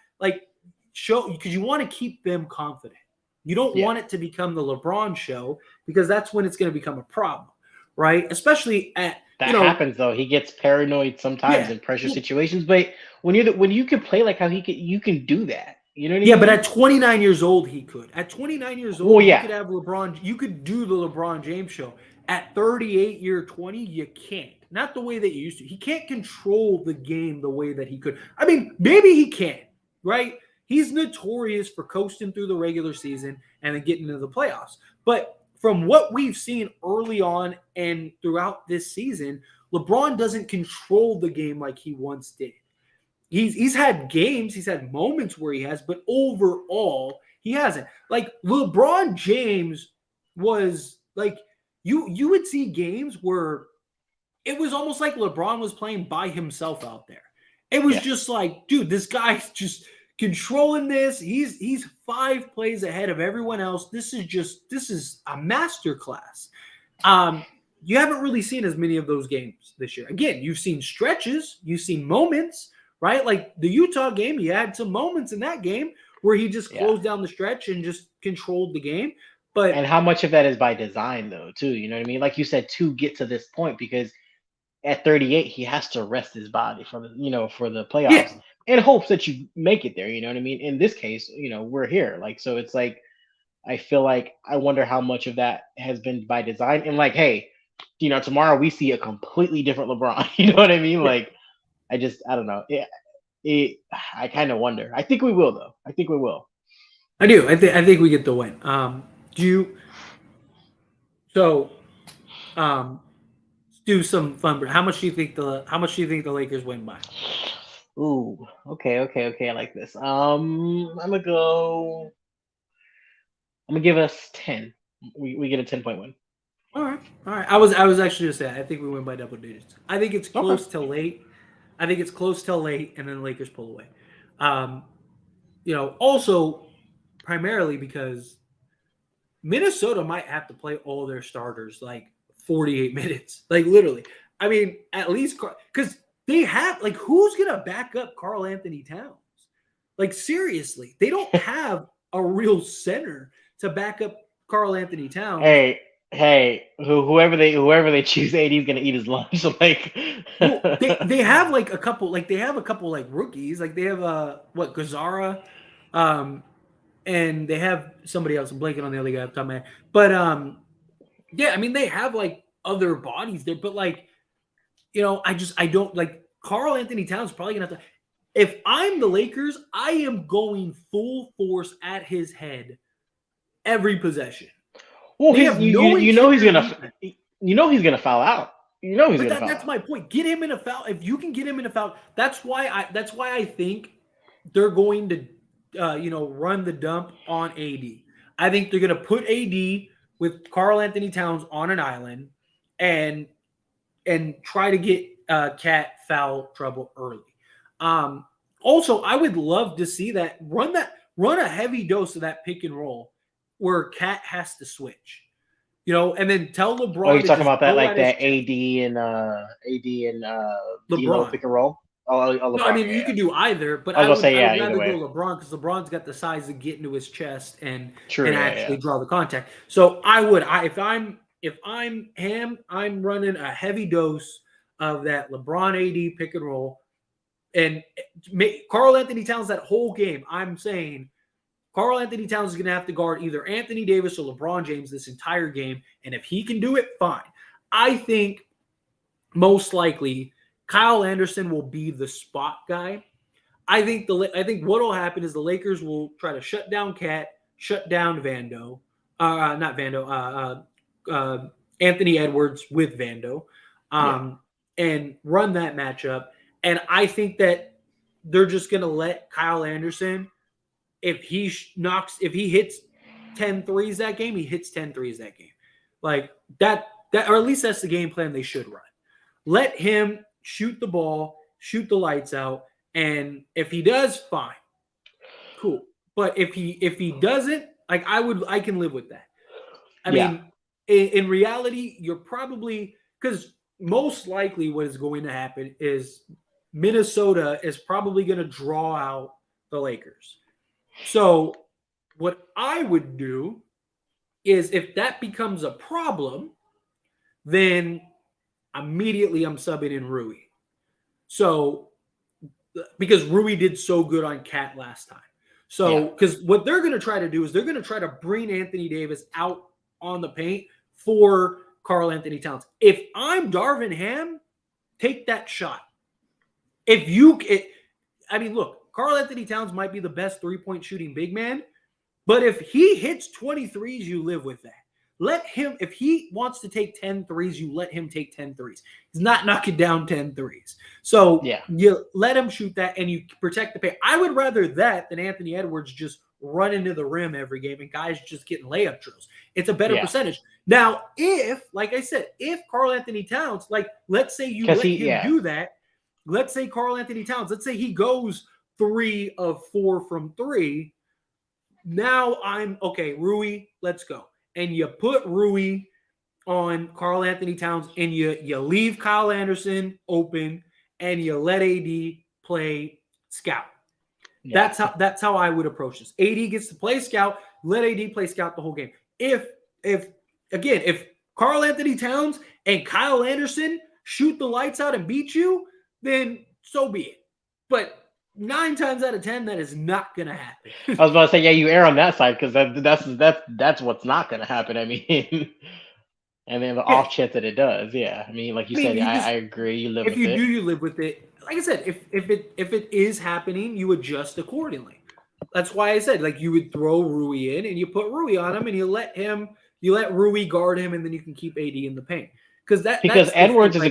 show because you want to keep them confident. You don't want it to become the LeBron show because that's when it's going to become a problem, right? Especially at happens though. He gets paranoid sometimes in pressure situations, but when you can play like how you can do that. You know what I mean? Yeah, but at 29 years old, he could. At 29 years old, you could have LeBron. You could do the LeBron James show. At 38, year 20, you can't. Not the way that you used to. He can't control the game the way that he could. I mean, maybe he can, right? He's notorious for coasting through the regular season and then getting into the playoffs. But from what we've seen early on and throughout this season, LeBron doesn't control the game like he once did. He's had games, he's had moments where he has, but overall, he hasn't. Like LeBron James was like you would see games where it was almost like LeBron was playing by himself out there. It was just like, dude, this guy's just controlling this. He's 5 plays ahead of everyone else. This is a masterclass. You haven't really seen as many of those games this year. Again, you've seen stretches, you've seen moments, right? Like the Utah game, you had some moments in that game where he just closed down the stretch and just controlled the game. And how much of that is by design, though, too? You know what I mean? Like you said, to get to this point, because at 38, he has to rest his body for the playoffs in hopes that you make it there. You know what I mean? In this case, we're here. Like, so it's like, I feel like I wonder how much of that has been by design. And like, hey, tomorrow we see a completely different LeBron. You know what I mean? Like, I don't know. I kind of wonder. I think we will, though. I think we will. I do. I think we get the win. Do some fun. How much do you think the Lakers win by? Ooh, okay. I like this. I'm gonna give us 10. We get a 10-point win. All right. I was actually just saying. I think we win by double digits. I think it's close till late. And then the Lakers pull away. Also primarily because Minnesota might have to play all their starters like 48 minutes, like literally. I mean, at least because they have who's gonna back up Karl Anthony Towns? Like seriously, they don't have a real center to back up Karl Anthony Towns. Hey, whoever they choose, AD is gonna eat his lunch. So well, they have a couple rookies. Like they have Gazzara, and they have somebody else. I'm blanking on the other guy off the top of my head. But I mean they have other bodies there, but I don't like Karl Anthony Towns probably gonna have to. If I'm the Lakers, I am going full force at his head every possession. Well, he's gonna foul out. That's my point. Get him in a foul. If you can get him in a foul, that's why I think they're going to run the dump on AD. I think they're going to put AD with Karl Anthony Towns on an island and try to get Cat foul trouble early. Also, I would love to see that run a heavy dose of that pick and roll where Cat has to switch. And then tell LeBron. Oh, you're talking about that, like that AD and LeBron pick and roll. LeBron, no, I mean you could do either, but I would rather go LeBron because LeBron's got the size to get into his chest and actually draw the contact. So if I'm him, I'm running a heavy dose of that LeBron AD pick and roll, and Karl Anthony Towns that whole game. I'm saying Karl Anthony Towns is going to have to guard either Anthony Davis or LeBron James this entire game, and if he can do it, fine. I think most likely Kyle Anderson will be the spot guy. I think what will happen is the Lakers will try to shut down Cat, shut down Vando, Anthony Edwards with Vando, and run that matchup. And I think that they're just going to let Kyle Anderson, if he hits 10 threes that game, he hits 10 threes that game. Like that, or at least that's the game plan they should run. Let him shoot the ball, shoot the lights out, and if he does, fine. Cool. But if he doesn't, like I can live with that. I Yeah. mean, in reality, you're probably because most likely what is going to happen is Minnesota is probably going to draw out the Lakers. So what I would do is if that becomes a problem, then immediately I'm subbing in Rui. So because Rui did so good on Cat last time. Yeah. So because what they're going to try to do is they're going to try to bring Anthony Davis out on the paint for Karl Anthony Towns. If I'm Darvin Ham, take that shot. If you, I mean, look, Karl Anthony Towns might be the best 3-point shooting big man, but if he hits 23s, you live with that. Let him, if he wants to take 10 threes, you let him take 10 threes. He's not knocking down 10 threes. So Yeah. you let him shoot that and you protect the paint. I would rather that than Anthony Edwards just run into the rim every game and guys just getting layup drills. It's a better Yeah. percentage. Now, if, like I said, if Karl Anthony Towns, like let's say you Because let him do that, let's say Karl Anthony Towns, let's say he goes 3 of 4 from 3. Now I'm okay, Rui, let's go. And you put Rui on Karl Anthony Towns and you leave Kyle Anderson open and you let AD play scout. Yeah. That's how I would approach this. AD gets to play scout, let AD play scout the whole game. If again, if Karl Anthony Towns and Kyle Anderson shoot the lights out and beat you, then so be it. But 9 times out of 10, that is not going to happen. I was about to say, yeah, you err on that side because that's what's not going to happen. I mean, and then the Yeah, off chance that it does, yeah. I mean, like you I mean, said, you I just agree. You live if with you it. do, you live with it. Like I said, if it is happening, you adjust accordingly. That's why I said like you would throw Rui in and you put Rui on him and you let Rui guard him and then you can keep AD in the paint because Because that's the thing,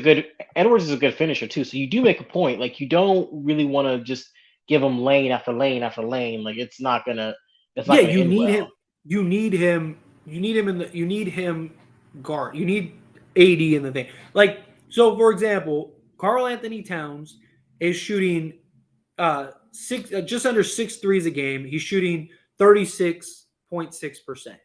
right? Edwards is a good finisher too. So you do make a point. Like you don't really want to just give him lane after lane after lane. Like it's not Yeah, gonna you end need well. him. You need him. You need him in the. You need him guard. You need AD in the thing. Like so, for example, Karl Anthony Towns is shooting just under 6 threes a game. He's shooting 36.6%. It's not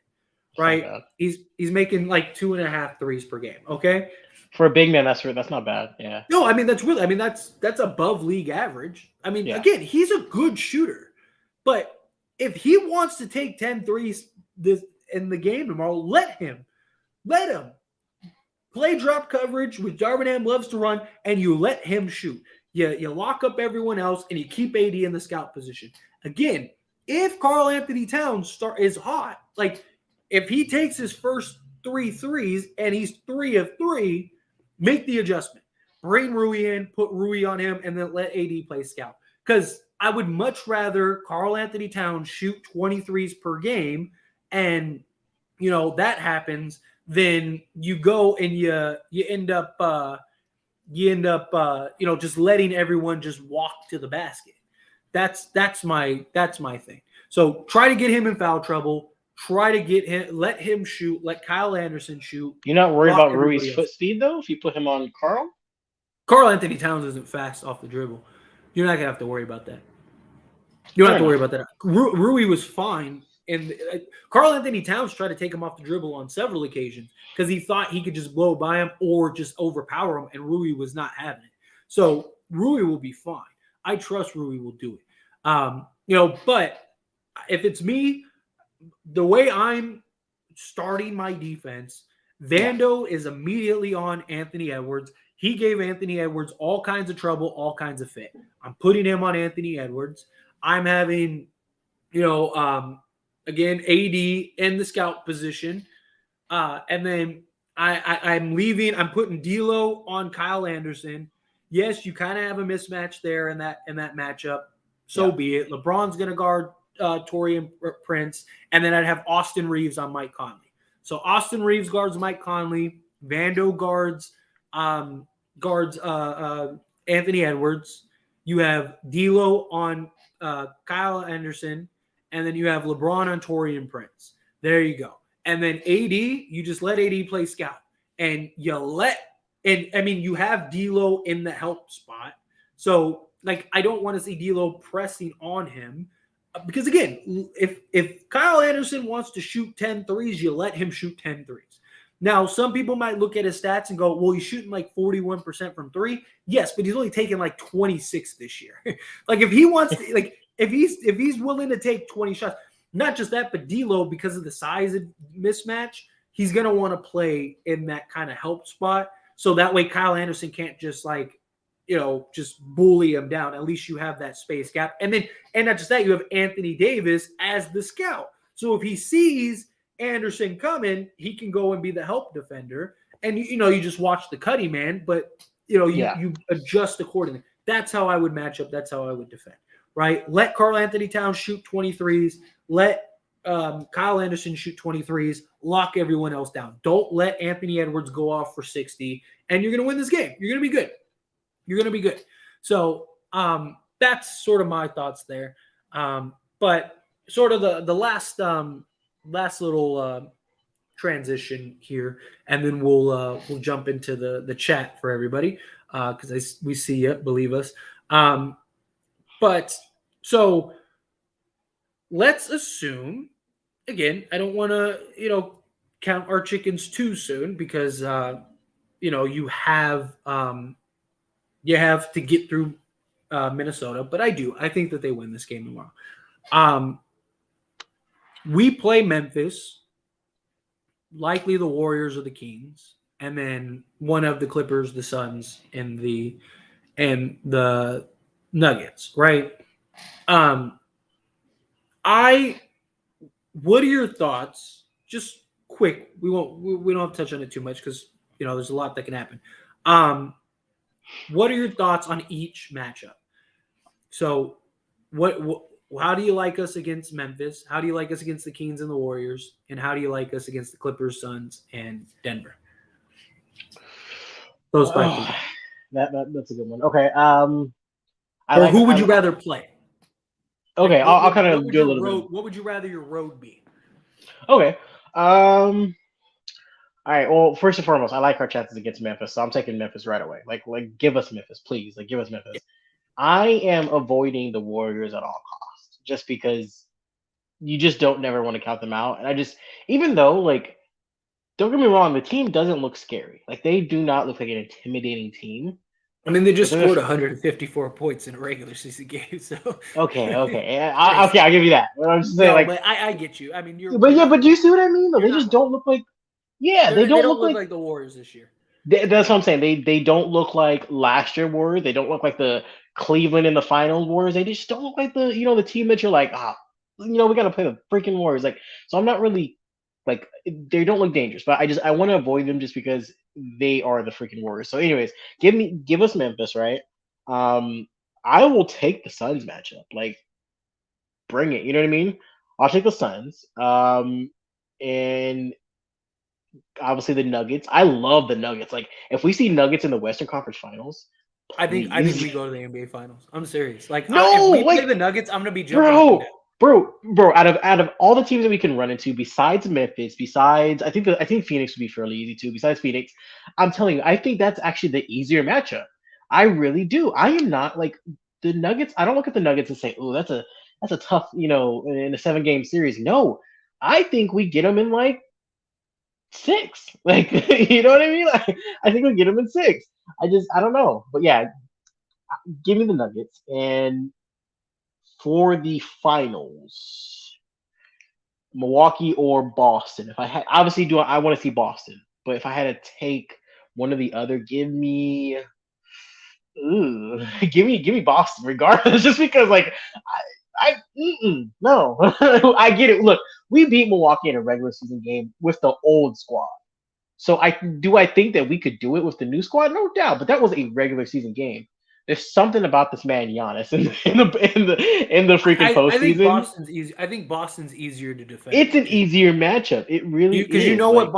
Right? bad He's making like 2.5 threes per game. Okay. for a big man. That's not bad. Yeah, No, I mean that's really. I mean that's above league average. I mean, yeah. again, he's a good shooter, but if he wants to take 10 threes this in the game tomorrow, let him. Let him play drop coverage, which Darvin Ham loves to run, and you let him shoot. You lock up everyone else and you keep AD in the scout position. Again, if Karl Anthony Towns is hot, like if he takes his first 3 threes and he's 3 of 3, make the adjustment. Bring Rui in, put Rui on him, and then let AD play scout. Because I would much rather Karl Anthony Towns shoot 23s per game and that happens, then you go and you end up just letting everyone just walk to the basket. That's my thing. So try to get him in foul trouble. Try to let him shoot. Let Kyle Anderson shoot. You're not worried Block about Rui's everybody else. foot speed though. If you put him on Carl, Karl Anthony Towns isn't fast off the dribble. You're not gonna have to worry about that. You don't fair have to worry enough. about that. Rui was fine, and Karl Anthony Towns tried to take him off the dribble on several occasions because he thought he could just blow by him or just overpower him, and Rui was not having it. So Rui will be fine. I trust Rui will do it. But if it's me, the way I'm starting my defense, Yeah, Vando is immediately on Anthony Edwards. He gave Anthony Edwards all kinds of trouble, all kinds of fit. I'm putting him on Anthony Edwards. I'm having, again, AD in the scout position. And then I'm leaving. I'm putting D'Lo on Kyle Anderson. Yes, you kind of have a mismatch there in that matchup. So yeah. be it. LeBron's going to guard Torian Prince, and then I'd have Austin Reeves on Mike Conley. So Austin Reeves guards Mike Conley. Vando guards Anthony Edwards. You have D'Lo on Kyle Anderson, and then you have LeBron on Torian Prince. There you go. And then AD, you just let AD play scout, and you have D'Lo in the help spot. So like I don't want to see D'Lo pressing on him, because again, if Kyle Anderson wants to shoot 10 threes, you let him shoot 10 threes. Now, some people might look at his stats and go, well, he's shooting like 41% from three. Yes, but he's only taken like 26 this year. Like if he wants to, like if he's willing to take 20 shots, not just that, but D'Lo, because of the size of mismatch, he's gonna want to play in that kind of help spot. So that way Kyle Anderson can't just just bully him down. At least you have that space gap. And not just that, you have Anthony Davis as the scout. So if he sees Anderson coming, he can go and be the help defender. And you just watch the Cuddy man, but you adjust accordingly. That's how I would match up. That's how I would defend. Right? Let Karl Anthony Towns shoot 23s. Let Kyle Anderson shoot 23s. Lock everyone else down. Don't let Anthony Edwards go off for 60. And you're going to win this game. You're going to be good. You're going to be good. So that's sort of my thoughts there. But sort of the last little transition here, and then we'll jump into the chat for everybody because we see you, believe us. But so let's assume, again, I don't want to count our chickens too soon because you have to get through Minnesota, but I think that they win this game tomorrow. We play Memphis, likely the Warriors or the Kings, and then one of the Clippers, the Suns, and the Nuggets, right? What are your thoughts? Just quick. We don't have to touch on it too much because there's a lot that can happen. What are your thoughts on each matchup? So, how do you like us against Memphis? How do you like us against the Kings and the Warriors? And how do you like us against the Clippers, Suns, and Denver? Those five. That's a good one. Okay. Who would you rather play? Okay, I'll kind of do a little bit. What would you rather your road be? Okay. All right. Well, first and foremost, I like our chances against Memphis, so I'm taking Memphis right away. Like give us Memphis, please. Like, give us Memphis. I am avoiding the Warriors at all costs, just because you just don't never want to count them out. And even though, don't get me wrong, the team doesn't look scary. Like, they do not look like an intimidating team. I mean, they just scored 154 points in a regular season game. So okay, I'll give you that. But I'm just saying, but I get you. I mean, but do you see what I mean? Though they just don't look like. Yeah, they don't look like the Warriors this year. That's what I'm saying. They don't look like last year Warriors. They don't look like the Cleveland in the finals Warriors. They just don't look like the team that you're like, we got to play the freaking Warriors. So I'm not really they don't look dangerous, but I want to avoid them just because they are the freaking Warriors. So, anyways, give us Memphis, right? I will take the Suns matchup. Bring it. You know what I mean? I'll take the Suns. And obviously the Nuggets. I love the Nuggets. If we see Nuggets in the Western Conference Finals, I think we go to the NBA Finals. I'm serious. If we play the Nuggets, I'm gonna be jumping up and down. Bro, out of all the teams that we can run into, besides Memphis, I think Phoenix would be fairly easy too. Besides Phoenix, I'm telling you, I think that's actually the easier matchup. I really do. I am not the Nuggets. I don't look at the Nuggets and say, "Oh, that's a tough," in a 7-game series. No, I think we get them in 6. You know what I mean? I think we get them in 6. I don't know, but yeah, give me the Nuggets. And for the finals, Milwaukee or Boston. If I had, obviously, I want to see Boston, but if I had to take one or the other, give me Boston, regardless, just because no, I get it. Look, we beat Milwaukee in a regular season game with the old squad. So I think that we could do it with the new squad, no doubt. But that was a regular season game. There's something about this man Giannis in the freaking postseason. I think Boston's easy. I think Boston's easier to defend. It's an easier matchup. It really is, because you know what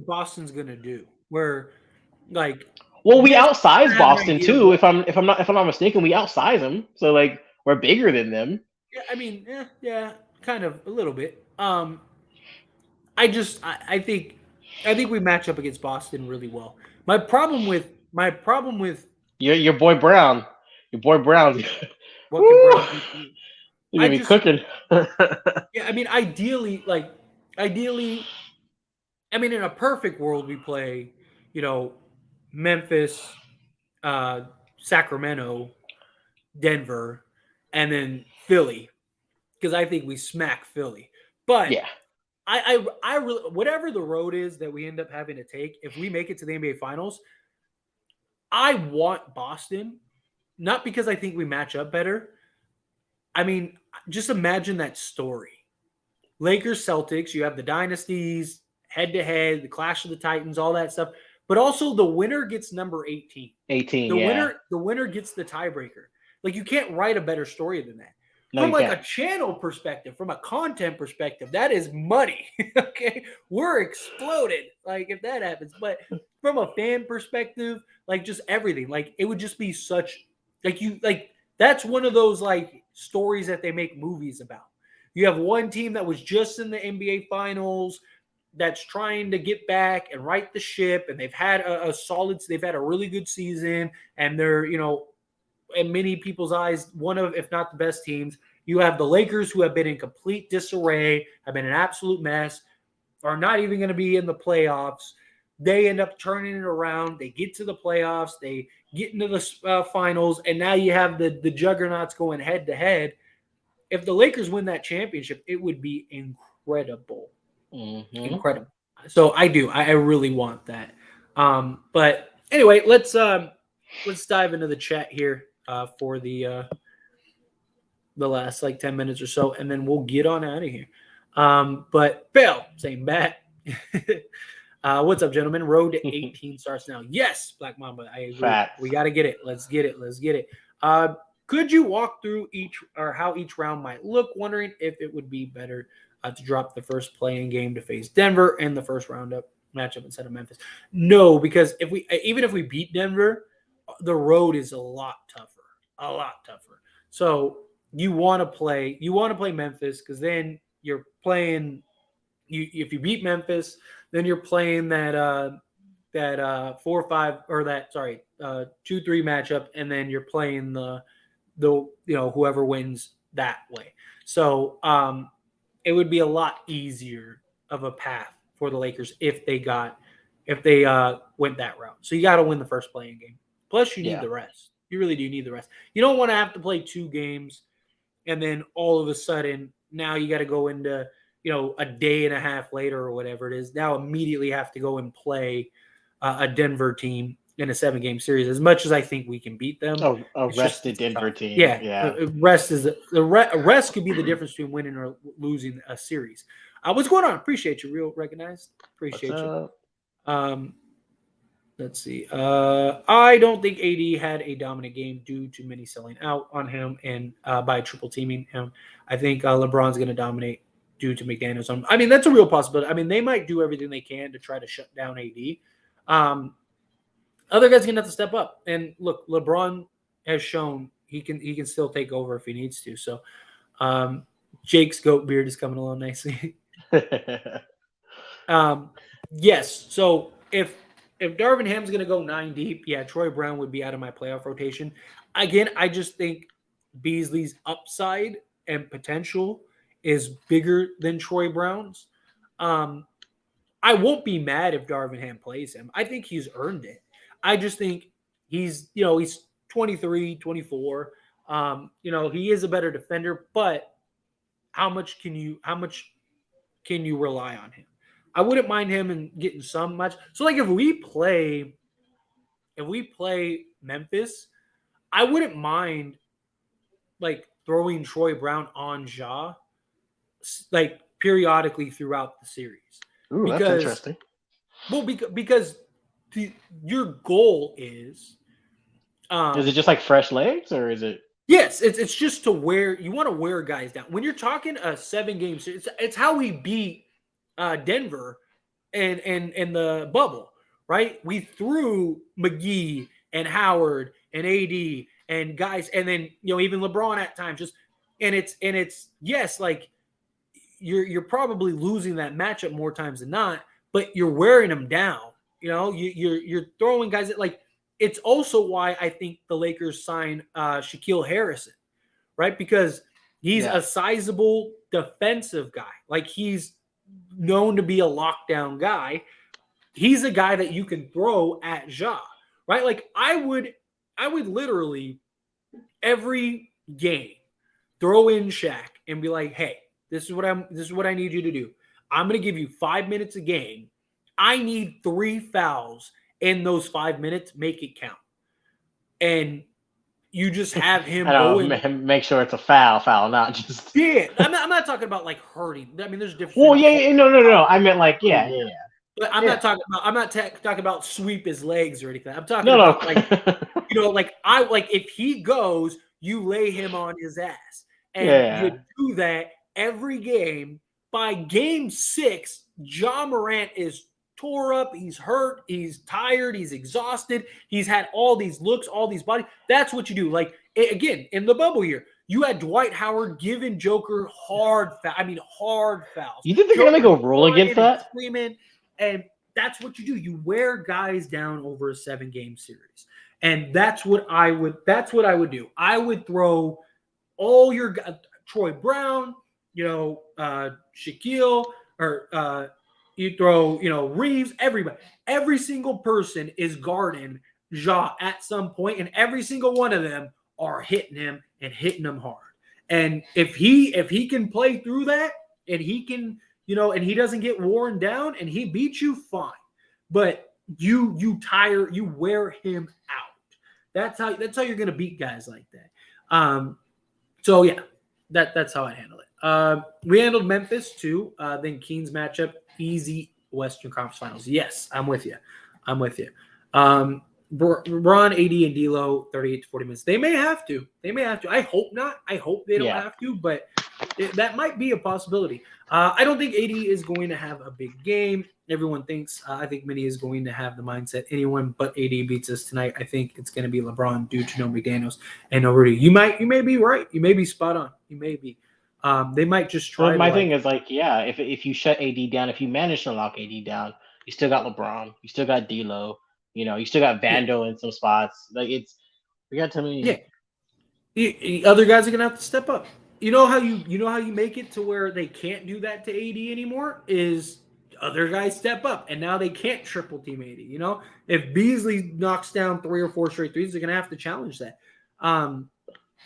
Boston's gonna do. Where we outsize Boston too. If I'm not mistaken, we outsize them. So we're bigger than them. Yeah, I mean, yeah, kind of a little bit. I think we match up against Boston really well. My problem with your boy Brown. What can Brown do? You're I gonna be just cooking. yeah, I mean, ideally, I mean, in a perfect world, we play, you know, Memphis, uh, Sacramento, Denver, and then Philly, because I think we smack Philly. But Yeah. I really, whatever the road is that we end up having to take, if we make it to the NBA Finals, I want Boston, not because I think we match up better. I mean, just imagine that story. Lakers, Celtics, you have the dynasties head to head, the clash of the Titans, all that stuff. But also the winner gets number 18. 18. The Yeah. winner gets the tiebreaker. Like you can't write a better story than that. No, From you like can't. a channel perspective, from a content perspective, that is money. Okay. We're exploded. Like if that happens. But from a fan perspective, like just everything, like it would just be such like that's one of those like stories that they make movies about. You have one team that was just in the NBA Finals that's trying to get back and right the ship, and they've had they've had a really good season, and they're, in many people's eyes, one of, if not the best teams. You have the Lakers, who have been in complete disarray, have been an absolute mess, are not even going to be in the playoffs. They end up turning it around. They get to the playoffs. They get into the finals, and now you have the juggernauts going head to head. If the Lakers win that championship, it would be incredible, Mm-hmm. incredible. So I do. I really want that. But anyway, let's dive into the chat here for the last like 10 minutes or so, and then we'll get on out of here. But Bill saying bat. What's up, gentlemen? Road to 18 starts now. Yes, Black Mamba, I agree. We Facts. got to get it. Let's get it. Let's get it. Could you walk through each or how each round might look? Wondering if it would be better to drop the first playing game to face Denver and the first roundup matchup instead of Memphis. No, because even if we beat Denver, the road is a lot tougher. A lot tougher. So you want to play Memphis, because then you're playing you if you beat Memphis, then you're playing that 4-5, or that, sorry, 2-3 matchup, and then you're playing the whoever wins that way. So it would be a lot easier of a path for the Lakers if they went that route. So you got to win the first playing game. Plus, you need Yeah. the rest. You really do need the rest. You don't want to have to play two games, and then all of a sudden now you got to go into a day and a half later or whatever it is. Now immediately have to go and play a Denver team in a 7-game series. As much as I think we can beat them, A rested it's Denver tough. team. Yeah, Yeah. rest could be the difference between winning or losing a series. What's going on? Appreciate you, real recognized. What's Appreciate you. up? Um, Let's see. I don't think AD had a dominant game due to many selling out on him and by triple teaming him. I think LeBron's going to dominate due to McDaniels. I mean, that's a real possibility. I mean, they might do everything they can to try to shut down AD. Other guys are going to have to step up. And look, LeBron has shown he can still take over if he needs to. So Jake's goat beard is coming along nicely. Um, yes. So if Darvin Ham's going to go 9 deep, yeah, Troy Brown would be out of my playoff rotation. Again, I just think Beasley's upside and potential is bigger than Troy Brown's. Um, I won't be mad if Darvin Ham plays him. I think he's earned it. I just think he's 23, 24. He is a better defender, but how much can you rely on him? I wouldn't mind him and getting some much. So like if we play Memphis, I wouldn't mind like throwing Troy Brown on Ja like periodically throughout the series. Ooh, that's Because interesting. because your goal is Is it um just like fresh legs, or is it? yes, it's just to wear you want to wear guys down. When you're talking a 7-game series, it's how we beat Denver and the bubble, right? We threw McGee and Howard and AD and guys, and then even LeBron at times. And it's yes, like you're probably losing that matchup more times than not, but you're wearing them down. You're throwing guys that like. It's also why I think the Lakers sign Shaquille Harrison, right? Because He's a sizable defensive guy. Like, he's known to be a lockdown guy. He's a guy that you can throw at Ja, right? Like, I would literally every game throw in Shaq and be like, hey, this is what I need you to do. I'm going to give you 5 minutes a game. I need 3 fouls in those 5 minutes. Make it count. And you just have him I go know, in. make sure it's a foul, not just. Yeah, I'm not talking about like hurting. I mean, there's a difference. Well, yeah, no. I meant like, yeah. But I'm not talking about. I'm not talking about sweep his legs or anything. I'm talking No. about like, if he goes, you lay him on his ass, and you do that every game. By game 6, Ja Morant is tore up. He's hurt. He's tired. He's exhausted. He's had all these looks, all these bodies. That's what you do. Like, again, in the bubble year, you had Dwight Howard giving Joker hard fouls. You think they're going to make a rule against that? Screaming, and that's what you do. You wear guys down over a 7-game series. And that's what I would do. I would throw all your guys, Troy Brown, Shaquille, or you throw, Reeves, everybody. Every single person is guarding Ja at some point, and every single one of them are hitting him and hitting him hard. And if he can play through that, and he can, and he doesn't get worn down, and he beats you, fine. But you wear him out. That's how you're gonna beat guys like that. So yeah, that's how I handle it. We handled Memphis too. Then Kings matchup, easy Western Conference Finals. Yes, I'm with you. LeBron, AD, and D'Lo, 38 to 40 minutes. They may have to. I hope not. I hope they don't have to, but that might be a possibility. I don't think AD is going to have a big game. Everyone thinks. I think Minnie is going to have the mindset. Anyone but AD beats us tonight. I think it's going to be LeBron due to no McDaniels and no Rudy. You may be right. You may be spot on. You may be. They might just try. Well, my thing is like, if you shut AD down, if you manage to lock AD down, you still got LeBron, you still got D'Lo, you still got Vando in some spots. Like, we got too many. Yeah, other guys are gonna have to step up. You know how you make it to where they can't do that to AD anymore is other guys step up, and now they can't triple team AD. If Beasley knocks down 3 or 4 straight threes, they're gonna have to challenge that.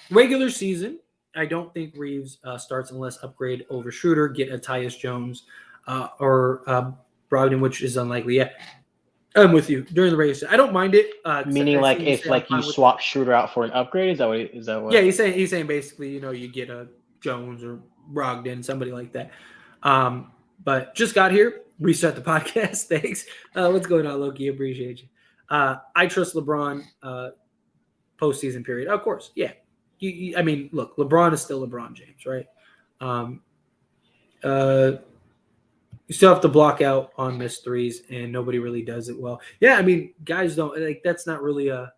Regular season, I don't think Reeves starts unless upgrade over Schroeder, get a Tyus Jones or Brogdon, which is unlikely. Yeah, I'm with you. During the regular season, I don't mind it. Meaning, like, if you swap Schroeder out for an upgrade, is that what? Yeah, he's saying basically, you get a Jones or Brogdon, somebody like that. But just got here. Restart the podcast. Thanks. What's going on, Loki? Appreciate you. I trust LeBron postseason period. Of course, yeah. I mean, look, LeBron is still LeBron James, right? You still have to block out on missed threes, and nobody really does it well. Yeah, I mean, guys don't like. That's not really a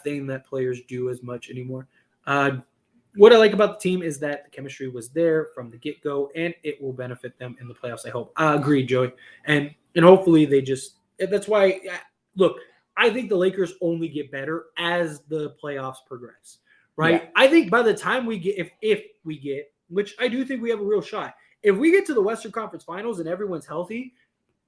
thing that players do as much anymore. What I like about the team is that the chemistry was there from the get-go, and it will benefit them in the playoffs, I hope. I agree, Joey. And hopefully they just – that's why – look, I think the Lakers only get better as the playoffs progress, right? Yeah. I think by the time we get – if we get – which I do think we have a real shot. If we get to the Western Conference Finals and everyone's healthy,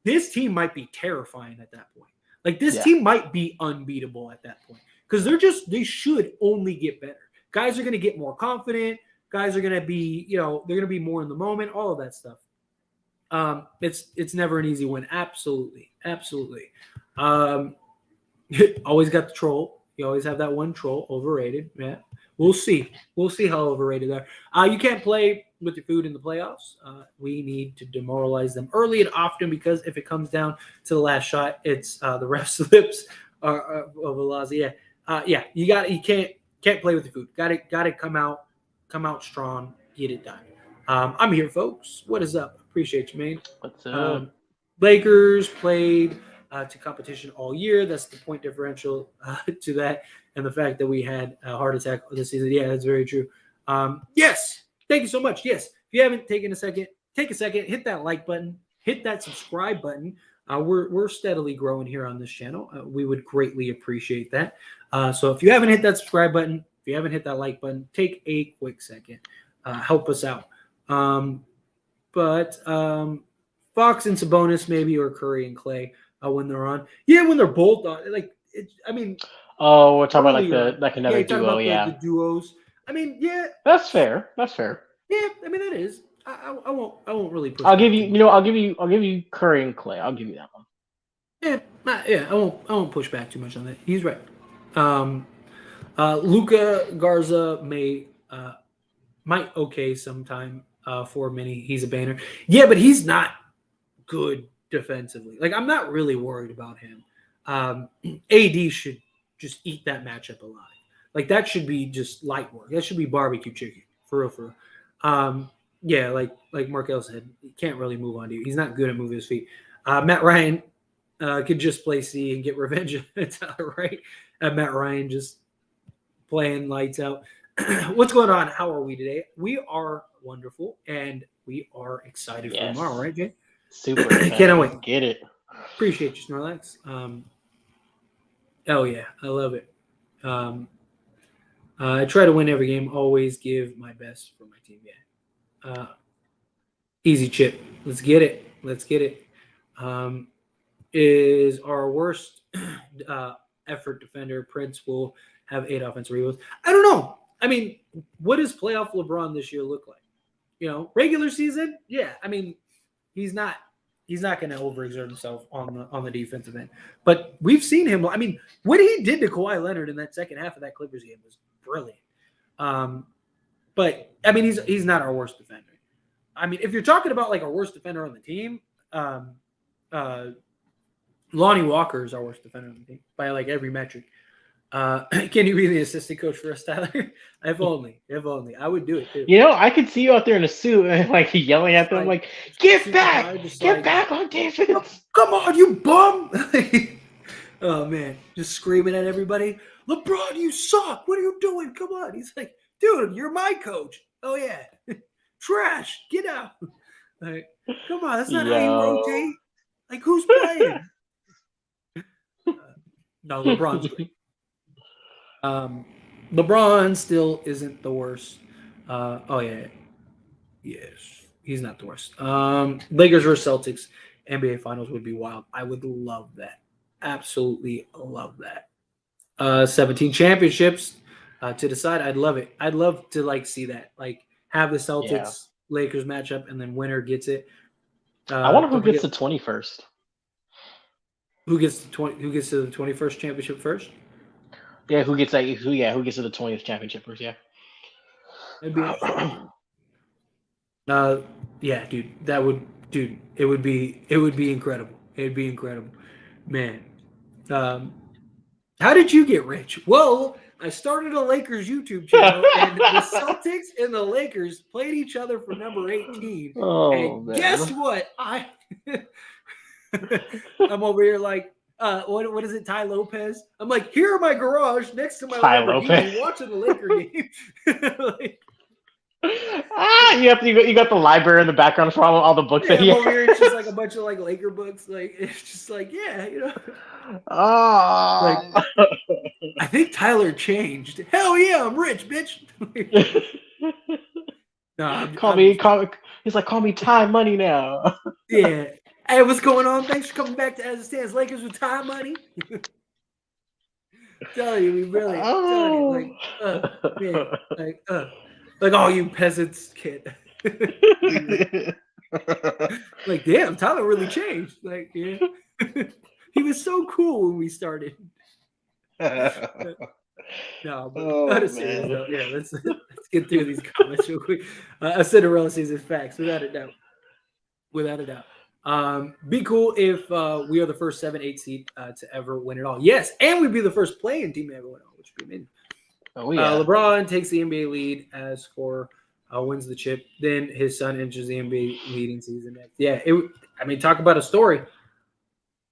this team might be terrifying at that point. Like, this team might be unbeatable at that point because they should only get better. Guys are going to get more confident. Guys are going to be, they're going to be more in the moment, all of that stuff. It's never an easy win. Absolutely. Absolutely. Always got the troll. You always have that one troll, overrated. Yeah. We'll see. We'll see how overrated they are. You can't play with your food in the playoffs. We need to demoralize them early and often because if it comes down to the last shot, it's the ref's lips of Velazzi. Yeah. You can't play with the food. Got to come out strong, get it done. I'm here, folks. What is up? Appreciate you, man. What's up? Lakers played to competition all year. That's the point differential to that, and the fact that we had a heart attack this season. Yeah, that's very true. Yes, thank you so much. Yes, if you haven't taken a second, take a second, hit that like button, hit that subscribe button. We're steadily growing here on this channel. We would greatly appreciate that. So if you haven't hit that subscribe button, if you haven't hit that like button, take a quick second. help us out. But Fox and Sabonis maybe, or Curry and Clay when they're on. Yeah, when they're both on. Like, I mean, Oh, we're talking about like earlier. the like Yeah, another you talk duo. about the Yeah, duos. I mean, yeah, that's fair. That's fair. yeah. I mean, that is. I won't really push I'll give back you. too You much. know, I'll give you Curry and Clay. I'll give you that one. Yeah, yeah. I won't push back too much on that. He's right. Um, Luca Garza might okay sometime for many. He's a banner. Yeah, but he's not good defensively. Like, I'm not really worried about him. AD should just eat that matchup alive. Like, that should be just light work. That should be barbecue chicken for real. For real. Yeah, like Markel said, he can't really move on to you. He's not good at moving his feet. Matt Ryan could just play C and get revenge. Right? Matt Ryan just playing lights out. What's going on? How are we today? We are wonderful, and we are excited for tomorrow, Yes, right, Jay? super excited. Cannot wait. Let's get it. Appreciate you, Snorlax. Oh yeah, I love it. Um, I try to win every game. Always give my best for my team. Yeah. Easy chip. Let's get it. Let's get it. Um, is our worst effort defender. Prince will have 8 offensive rebounds. I don't know. I mean, what does playoff LeBron this year look like? Regular season, yeah. I mean, he's not going to overexert himself on the defensive end. But we've seen him. I mean, what he did to Kawhi Leonard in that second half of that Clippers game was brilliant. But I mean, he's not our worst defender. I mean, if you're talking about like our worst defender on the team, Lonnie Walker is our worst defender on the team by like every metric. Can you be the assistant coach for us, Tyler? If only. I would do it too. You know, I could see you out there in a suit and like yelling at Just them, like like, "Get super back! high, just Get like, back on defense!" come on, you bum! Oh man, just screaming at everybody. LeBron, you suck. What are you doing? Come on. He's like, dude, you're my coach. Oh yeah, trash. Get out. Like, come on, that's not how you Yo. rotate. Like, who's playing? No, LeBron's great. LeBron still isn't the worst. Oh yeah, yes, he's not the worst. Lakers versus Celtics, NBA Finals would be wild. I would love that. Absolutely love that. 17 championships to decide. I'd love it. I'd love to like see that. Like have the Yeah. Celtics Lakers matchup, and then winner gets it. I wonder who Don't gets forget the 21st. who gets to the 21st championship first. Yeah, who gets that? Who gets to the 20th championship first? Yeah. That'd be interesting. Yeah, dude, it would be incredible. It'd be incredible, man. Um, how did you get rich? Well, I started a Lakers YouTube channel, and the Celtics and the Lakers played each other for number 18. Oh And guess man. what? I'm over here like, what is it, Ty Lopez? I'm like, here in my garage next to my Ty Lopez. Lamborghini, watching the Laker game. Like, You got the library in the background for all the books yeah, that I'm he over here. It's just like a has. bunch of like Laker books. Like it's just like, yeah, like Oh. I think Tyler changed. Hell yeah, I'm rich, bitch. No, call I'm me, just call. He's like, call me Time Money now. yeah. Hey, what's going on? Thanks for coming back to As It Stands. Lakers with time money. Telling you, we really telling you, Oh. like, man, like all you peasants kid. Like, damn, Tyler really changed. Like, yeah, he was so cool when we started. No, but on Oh a serious man. note, yeah, let's get through these comments real quick. A Cinderella season facts, without a doubt, without a doubt. Be cool if we are the first 7-8 seed to ever win it all. Yes, and we'd be the first playing team to ever win it all, which would be amazing. Oh yeah. LeBron takes the NBA lead as scorer, wins the chip. Then his son enters the NBA leading season next. Yeah, I mean, talk about a story.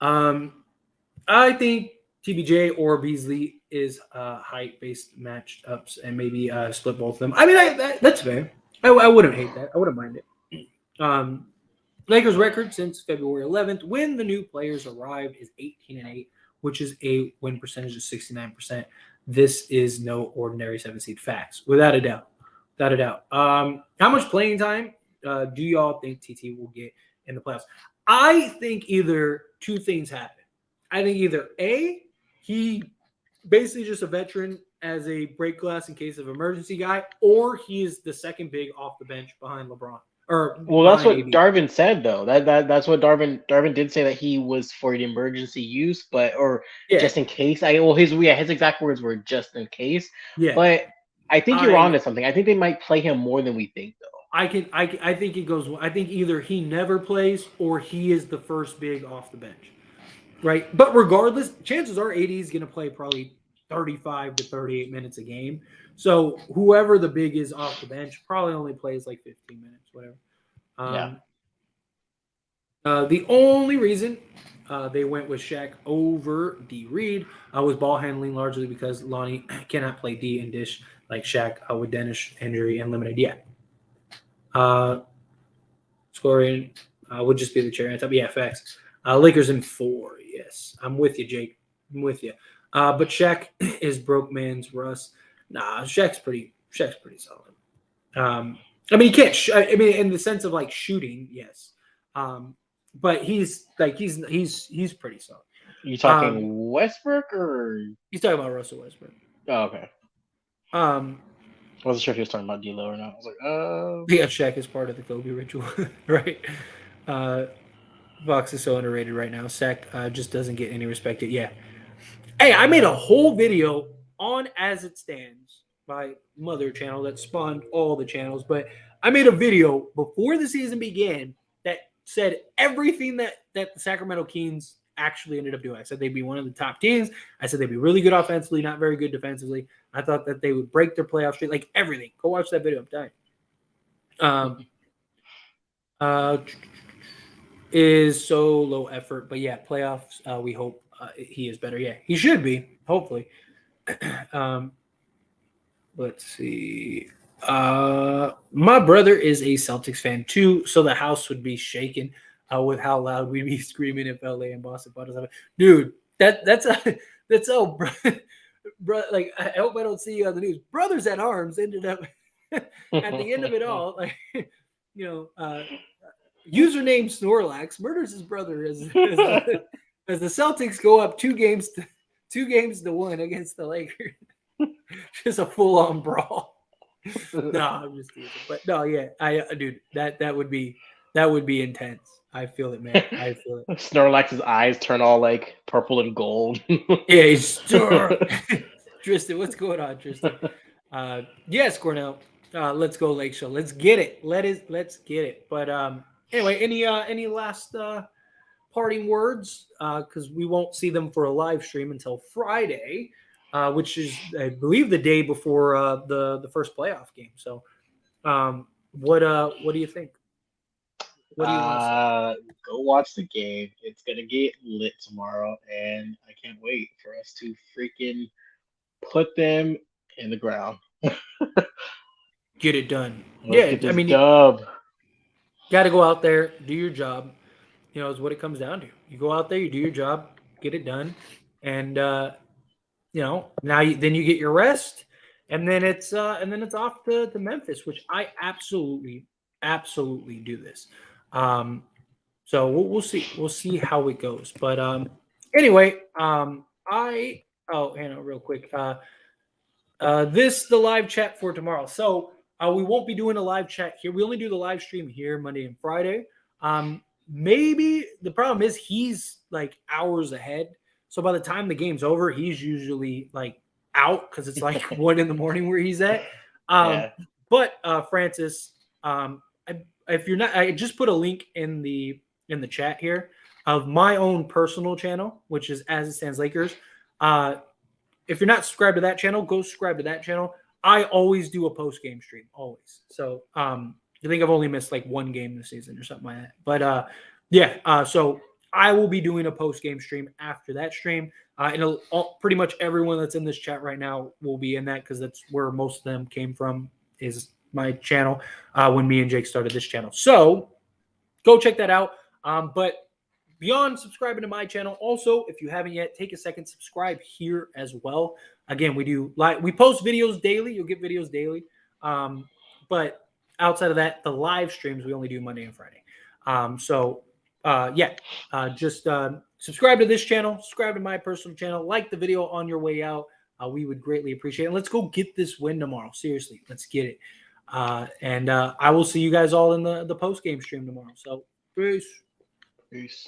I think TBJ or Beasley is height-based matchups, and maybe split both of them. I mean, that's fair. I wouldn't hate that. I wouldn't mind it. Lakers record since February 11th, when the new players arrived, is 18-8, which is a win percentage of 69%. This is no ordinary 7 seed facts, without a doubt. without a doubt. How much playing time do y'all think TT will get in the playoffs? I think either two things happen. I think either A, he basically just a veteran as a break glass in case of emergency guy, or he is the second big off the bench behind LeBron or Well, that's behind what AD. Darvin said though. That's what Darvin did say that he was for the emergency use, but or Yeah, just in case. His exact words were just in case. yeah. But I think you're on I to something. I think they might play him more than we think though. I think it goes. I think either he never plays or he is the first big off the bench, right? But regardless, chances are AD is going to play probably 35 to 38 minutes a game. So whoever the big is off the bench probably only plays like 15 minutes, whatever. Yeah. Um, the only reason they went with Shaq over D Reed was ball handling, largely because Lonnie cannot play D and dish like Shaq with Dennis injury and limited yet. Scoring would just be the cherry on top. Yeah, facts. Lakers in 4. Yes, I'm with you, Jake. I'm with you. But Shaq is broke man's Russ. Nah, Shaq's pretty solid. I mean, he can't. I mean, in the sense of like shooting, yes. But he's pretty solid. You Um, talking Westbrook or he's talking about Russell Westbrook. oh, okay. Um, I wasn't sure if he was talking about D'Lo or not. I was like, yeah, Shaq is part of the Kobe ritual, right? Uh, Fox is so underrated right now. Shaq just doesn't get any respect. Yeah. Hey, I made a whole video on As It Stands, my mother channel that spawned all the channels. But I made a video before the season began that said everything that the Sacramento Kings actually ended up doing. I said they'd be one of the top teams. I said they'd be really good offensively, not very good defensively. I thought that they would break their playoff streak, like everything. Go watch that video. I'm dying. Uh, is so low effort, but yeah, playoffs. We hope he is better. Yeah, he should be. Hopefully. um, let's see. My brother is a Celtics fan too, so the house would be shaken with how loud we'd be screaming if LA and Boston fought us. Dude, that's all, bro. Like, I hope I don't see you on the news. Brothers at Arms ended up at the end of it all, like, you know, username Snorlax murders his brother as the Celtics go up 2 games to 1 against the Lakers. Just a full on brawl. No, I'm just teasing. But no, yeah, dude, that would be intense. I feel it, man. I feel it. Snorlax's eyes turn all like purple and gold. Yeah, he's Tristan. What's going on, Tristan? Yes, Cornell. Let's go Lake Show. Let's get it. Let's get it. But anyway, any last parting words? Because we won't see them for a live stream until Friday, which is I believe the day before the first playoff game. So, what do you think? What do you want to say? Go watch the game. It's gonna get lit tomorrow, and I can't wait for us to freaking put them in the ground. Get it done. Let's Yeah, get I this mean, you dub. got to go out there, do your job. Is what it comes down to. You go out there, you do your job, get it done, and then you get your rest, and then it's off to Memphis, which I absolutely do this. So we'll see how it goes. But anyway, I Hannah, real quick. This the live chat for tomorrow. So we won't be doing a live chat here. We only do the live stream here Monday and Friday. Maybe the problem is he's like hours ahead. So by the time the game's over, he's usually like out because it's like 1 a.m. where he's at. Yeah. But Francis, if you're not, I just put a link in the chat here of my own personal channel, which is As It Stands Lakers. If you're not subscribed to that channel, go subscribe to that channel. I always do a post game stream, always. So I think I've only missed like 1 game this season or something like that. But yeah, so I will be doing a post game stream after that stream. And pretty much everyone that's in this chat right now will be in that because that's where most of them came from. Is my channel when me and Jake started this channel. So go check that out. But beyond subscribing to my channel, also, if you haven't yet, take a second, subscribe here as well. Again, we post videos daily. You'll get videos daily. But outside of that, the live streams we only do Monday and Friday. Just subscribe to this channel, subscribe to my personal channel, like the video on your way out. We would greatly appreciate it. And let's go get this win tomorrow. Seriously, let's get it. I will see you guys all in the post game stream tomorrow. So peace. Peace.